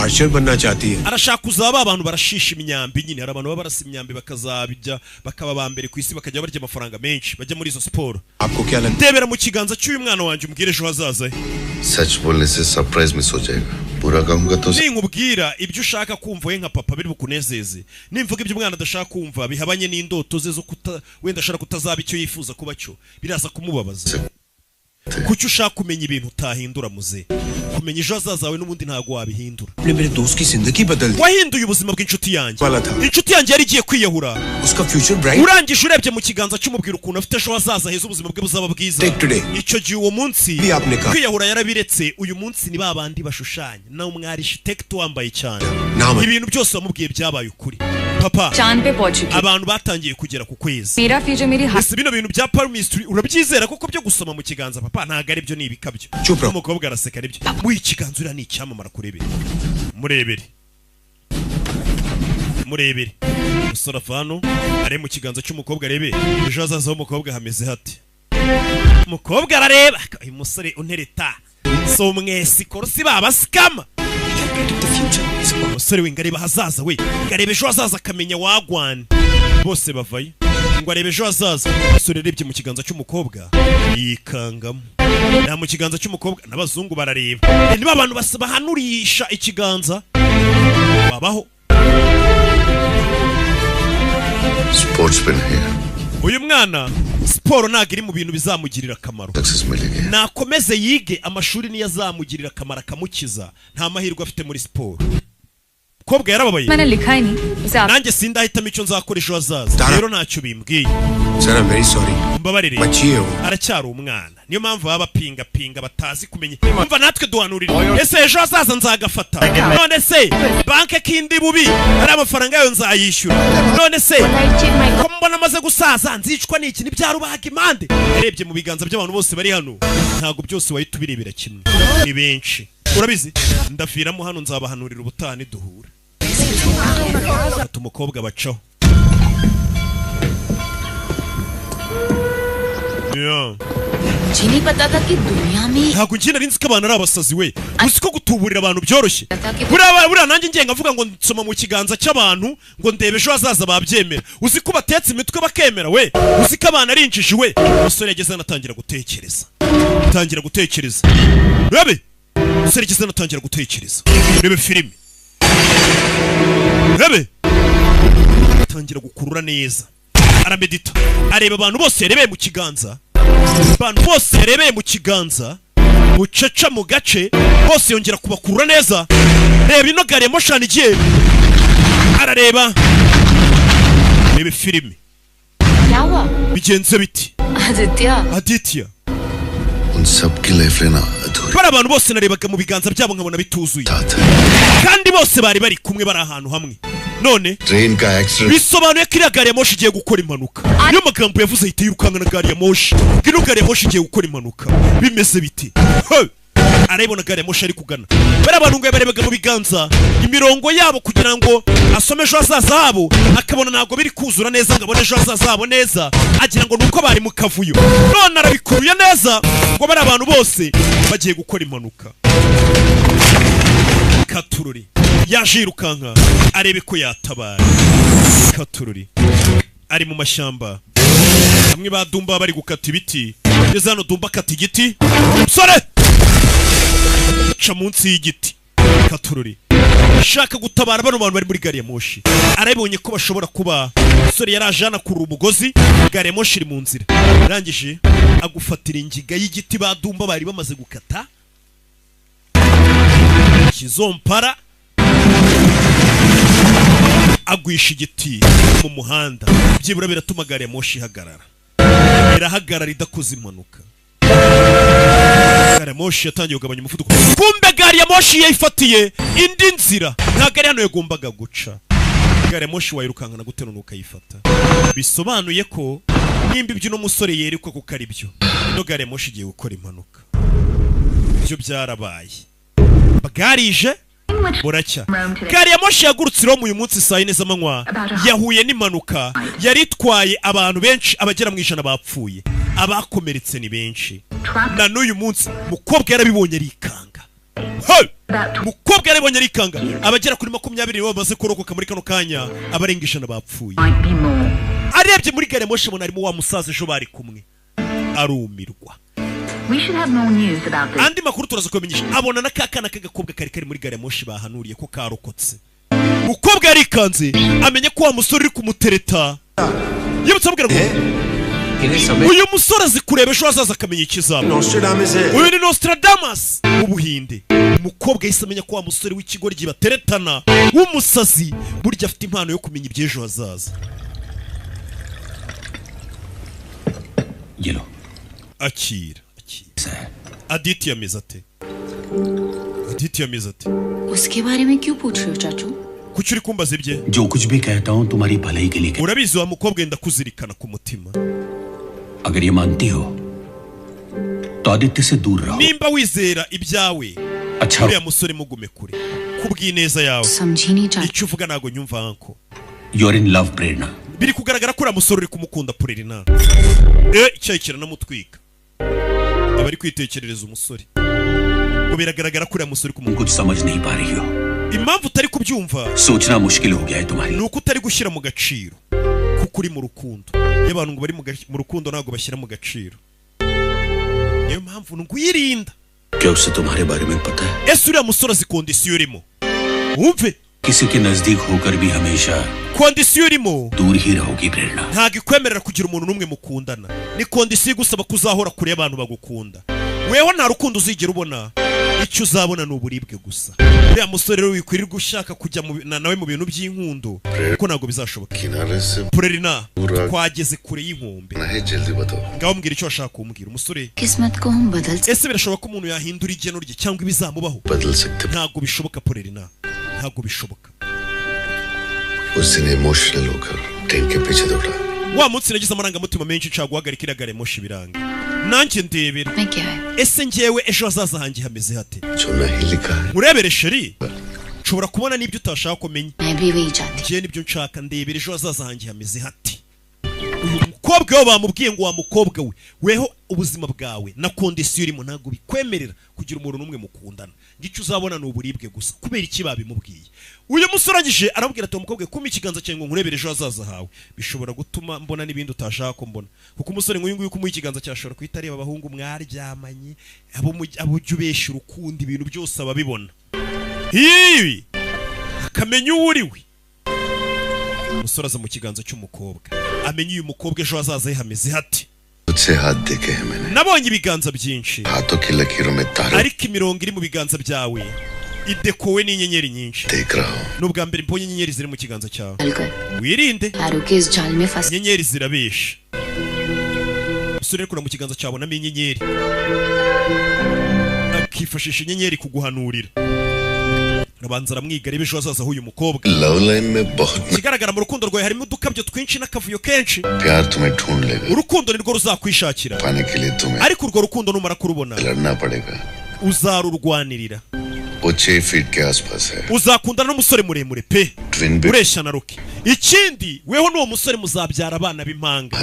Archer बनना चाहती है arashaka kuzaba abantu barashisha imyambi nyine hari abantu baba barasa imyambi bakazabijya bakaba ba mbere ku isi bakajya barya amafaranga menshi bajya muri izo siporo आपको क्या लगता ndebera mu kiganza cy'uyu mwana wanjye umbwire ejo hazaza सच बोलने से surprise miss हो जाएगा पूरा कहूंगा तो ninkubwira ibyo ushaka kumva we nka papa biri bukunezeze nimvuga ibyo umwana adashaka kumva bihabanye n'indoto ze zo wenda ashaka kutazaba icyo yifuza kuba cyo biraza kumubabaza kuki ushaka kumenya ibintu utahindura muze kumenya ejo hazaza hawe n'ubundi ntago wabihindura मेरे दोस्त की जिंदगी बदल दी wahinduye ubuzima bw'inshuti yanjye वाला था inshuti yanjye yari igiye kwiyahura उसका future bright urangije urebye mu kiganza cy'umubwira ukuntu afite ejo hazaza heza ubuzima bwe buzaba bwiza icyo gihe uwo munsi kwiyahura yarabiretse uyu munsi ni babandi bashushanya na umwari architect wambaye cyane ibintu byose wamubwiye byabaye ukuri papa चांद पे पहुंच चुकी abantu batangiye kugera ku kwezi मेरा फ्यूचर मेरी ese bino bintu bya palmistry urabyizera koko byo gusoma mu kiganza papa ntago ari byo ni ibikabyo umukobwa araseka aribyo mu ikiganza uriya ni icyamamara kurebera murebere umusore avano ari mu kiganza cy'umukobwa arebe ejo hazaza h'umukobwa hameze hati umukobwa arareba uyu musore untereta so umwesi korosi babasikama umusore we ngareba hazaza we ngareba ejo hazaza akamenya wagwana bose bavayo ngo arebe ejo hazaza umusore arebye mu kiganza cy'umukobwa yikangamo na mu kiganza cy'umukobwa n'abazungu barareba niba abantu bahanurisha ikiganza babaho sportsman है uyu mwana siporo ntabwo iri mu bintu bizamugirira akamaro nakomeze yige amashuri niyo azamugirira akamaro akamukiza nta mahirwe afite muri siporo kobwa yarababaye nanjye sindahitamo icyo nzakoresha hazaza rero ntacyo bimbwiye Sara, very sorry. mbabarire aracyari umwana niyo mpamvu baba pinga batazi kumenya umva natwe duhanurira ese ejo hazaza nzagafata none se banke kindi bubi ari amafaranga yayo nzayishyura none se ko mbona amaze gusaza nzicwa n'iki n'ibyarubaga impande yarebye mu biganza by'abantu bose bari hano ntabwo byose wahita ubirebera kimwe ni benshi urabizi ndafiramo hano nzabahanurira ubutaha niduhura ati umukobwa bacaho नहीं पता था कि दुनिया में ntabwo njye nari nzi ko abantu ari abasazi we uzi ko gutuburira abantu byoroshye buriya nanjye ngenga avuga ngo nsoma mu kiganza cy'abantu ngo ndebe ejo hazaza babyemera uzi ko batetse imitwe bakemera we uzi ko abantu ari injiji we umusore yageze anatangira gutekereza rebe umusore yageze anatangira gutekereza rebe filime rebe atangira gukurura neza aramedita areba abantu bose yarebeye mu kiganza bucece mu gace bose yongera kubakurura neza reba ino gari ya moshani igiye arareba reba filime bigenze biti Aditya उन सब की लाइफ लेना अधूरी bari abantu bose narebaga mu biganza byabo nkabona bituzuye kandi bose bari bari kumwe bari ahantu hamwe none train का accident bisobanuye ko iriya gari ya moshi igiye gukora impanuka niyo magambo yavuze ahita yirukanka na gari ya moshi ino gari ya moshi igiye gukora impanuka bimeze biti arayibona gari ya moshi ari kugana bari abantu ngo barebaga mu biganza imirongo yabo kugira ngo asome ejo hazaza habo akabona ntabwo biri kuzura neza ngo abone ejo hazaza habo neza agira ngo nuko bari mu kavuyo none arabikuruye neza ngo bari abantu bose bagiye gukora impanuka Katururi yaje yirukanka arebe ko yatabara Katururi ari mu mashyamba bamwe badumba bari gukata ibiti ngeze hano dumba kata igiti sore ca munsi y'igiti Katururi shaka gutabara bano bantu bari muri gari ya moshi arabonye ko bashobora kuba sore yaraje hana kuri umugozi gari ya moshi iri mu nzira arangije agufatira ingiga y'igiti badumba bari bamaze gukata kizompara agwisha igiti mu muhanda byibura biratuma gari ya moshi ihagarara irahagarara idakoze impanuka gari ya moshi yatangiye kugabanya umuvuduko kumbe gari ya moshi yayifatiye indi nzira nta gari hano yagombaga guca gari ya moshi wayirukankana gutera nuko ayifata bisobanuye ko nimba ibyo uno musore yerekwa kuko ari byo ino gari ya moshi igiye gukora impanuka byo byarabaye bagarije buracya gari ya moshi yagurutse iro uyu munsi saa yine z'amanywa yahuye n'impanuka yari itwaye abantu benshi abagera mu ijana bapfuye abakomeretse ni benshi na n'uyu munsi mukobwa yarabibonye arikanga mukobwa yarabibonye arikanga abagera kuri 20 bamaze kurokoka muri kano kanya abarenga ijana bapfuye arebye muri gari ya moshi abona arimo wa musaza ejo bari kumwe arumirwa andi makuru turaza kumenyesha abona nakakana kagakobwa kari muri gari ya moshi bahanuriye ko karokotse mukobwa yarikanze amenye ko wa musore uri kumutereta yibutse abwira ngo uyu musore azi kureba ejo hazaza akamenya ikizaba uyu ni Nostradamus w'ubuhinde umukobwa yahise amenya ko wa musore w'ikigoryi bateretana w'umusazi burya afite impano yo kumenya iby'ejo hazaza akira Aditya amezate उसके बारे में क्यों पूछ रहे हो चाचू kuki uri kumbaza ibye जो कुछ भी कहता हूं तुम्हारी भलाई के लिए urabizi wa mukobwa yenda kuzirikana ku mutima अगर ये मानती हो तो आदित्य से दूर रहो nimba wizera ibyawe uriya musore mugume kure kubw'ineza yawe icyo uvuga ntago nyumva anko you're in love Prerna biri kugaragara ko uriya musore uri kumukunda Prerna icyayi kiranamutwika abari kwitekerereza umusore ngo biragaragara ko uriya musore कुछ समझ नहीं पा रही हो impamvu utari kubyumva सोचना मुश्किल हो गया है तुम्हारी nuko utari gushyira mu gaciro kuko uri mu rukundo y'abantu ngo bari mu rukundo ntabwo bashyira mu gaciro niyo mpamvu nguyirinda. क्या उससे तुम्हारे बारे में पता है? ese uriya musore azi kondisiyo urimo? wumve किसी के नजदीक होकर भी हमेशा kondisiyo urimo दूर ही रहोगी प्रेरणा. ntabwo ikwemerera kugira umuntu n'umwe mukundana. ni kondisiyo igusaba kuzahora kure y'abantu bagukunda. weho nta rukundo uzigera ubona, icyo uzabona ni uburibwe gusa. uriya musore rero wikwirirwa ushaka kujya nawe mu bintu by'inkundo kuko ntabwo bizashoboka. Prerina twageze kure y'inkombe. ngaho mbwira icyo washaka kumbwira. umusore ese birashoboka ko umuntu yahindura igeno rye cyangwa ibizamubaho? ntabwo bishoboka Prerina, ntabwo bishoboka. wa munsi nagize amarangamutima menshi nshaka guhagarika iriya gare moshi biranga. nanjye ndebera ese njyewe ejo hazaza hanjye hameze hate? murebere sheri, nshobora kubona n'ibyo utashaka kumenya. njyewe nibyo nshaka, ndebera ejo hazaza hanjye hameze hate. uyu mukobwa we bamubwiye ngo wa mukobwa we, weho ubuzima bwawe na kondisiyo urimo ntabwo bikwemerera kugira umuntu n'umwe mukundana. ngicyo uzabona ni uburibwe gusa. kubera iki babimubwiye? uyu musore arangije arabwira ati umukobwa kuma ikiganza cyawe ngo nkurebere ejo hazaza hawe. bishobora gutuma mbona n'ibindi utashaka ko mbona, kuko umusore nk'uyu nguyu kumuha ikiganza cyashobora kuhita areba abahungu mwaryamanye, abo ujya ubeshya urukundo, ibintu byose ababibona. hiwi akamenya uwo uri we. umusore aza mu kiganza cy'umukobwa, amenya uyu mukobwa ejo hazaza he hameze hati. nabonye ibiganza byinshi ariko imirongo iri mu biganza byawe idekowe n'inyenyeri nyinshi. n'ubwa mbere mbonye inyenyeri ziri mu kiganza cyawe. wirinde inyenyeri zirabesha. umusore rekura mu kiganza cyawe abonamo inyenyeri, akifashisha inyenyeri kuguhanurira. abanza aramwiga arebe ejo hazaza h'uyu mukobwa. ikigaragara mu rukundo rwawe harimo udukabyo twinshi n'akavuyo kenshi. urukundo nirwo ruzakwishakira, ariko urwo rukundo numara kurubona uzarurwanirira. uzakundana n'umusore muremure pe, ureshya na Rocky. ikindi weho n'uwo musore muzabyara abana b'impanga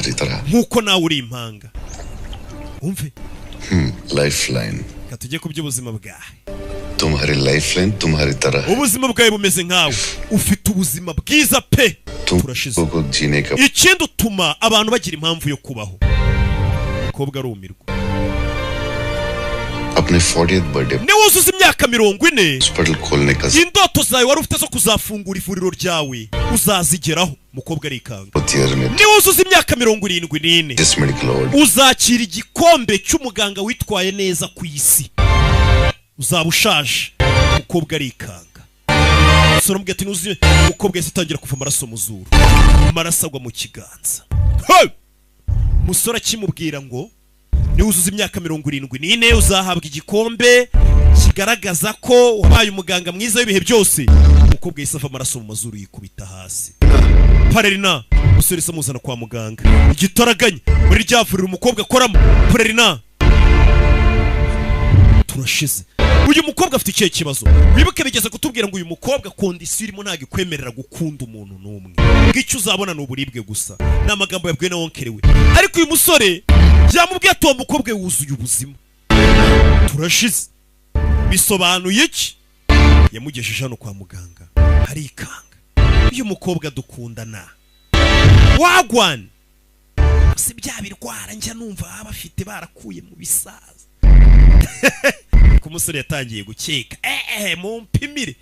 nk'uko nawe uri impanga. umve lifeline, katujye ku by'ubuzima bwawe. तुम्हारी लाइफलाइन तुम्हारी तरह ubuzima bwawe bumeze nkawe, ufite ubuzima bwiza pe. turashize ikindi utuma abantu bagira impamvu yo kubaho. umukobwa arumirwa. अपने 40th birthday niba wuzuza imyaka 40, indoto zawe wari ufite zo kuzafungura ivuriro ryawe uzazigeraho. umukobwa arikanga. niba wuzuza imyaka 74, uzakira igikombe cy'umuganga witwaye neza ku isi. uzaba ushaje. umukobwa arikanga. umusore amubwira ati nuzuye. umukobwa yahise atangira kuva amaraso mu zuru, amaraso agwa mu kiganza. umusore akimubwira ngo niwuzuza imyaka 74 uzahabwa igikombe kigaragaza ko wabaye umuganga mwiza w'ibihe byose. umukobwa yahise ava amaraso mu mazuru yikubita hasi. Prerina umusore yahise amuzana kwa muganga. igitaraganya muri rya vuriro umukobwa akoramo. Prerina turashize. uyu mukobwa afite ikihe kibazo? wibuke bigeze kutubwira ngo uyu mukobwa kondisiyo irimo ntabwo ikwemerera gukunda umuntu n'umwe. ngicyo uzabona ni uburibwe gusa. ni amagambo yabwiwe na wonkere we. ariko uyu musore byamubwiye ati uwo mukobwa wuzuye ubuzima. turashize. bisobanuye iki? yamugejeje hano kwa muganga arikanga. uyu mukobwa dukundana wagwan si bya birwara njya numva abafite barakuye mu bisaza. ku musore yatangiye gukeka mumpimire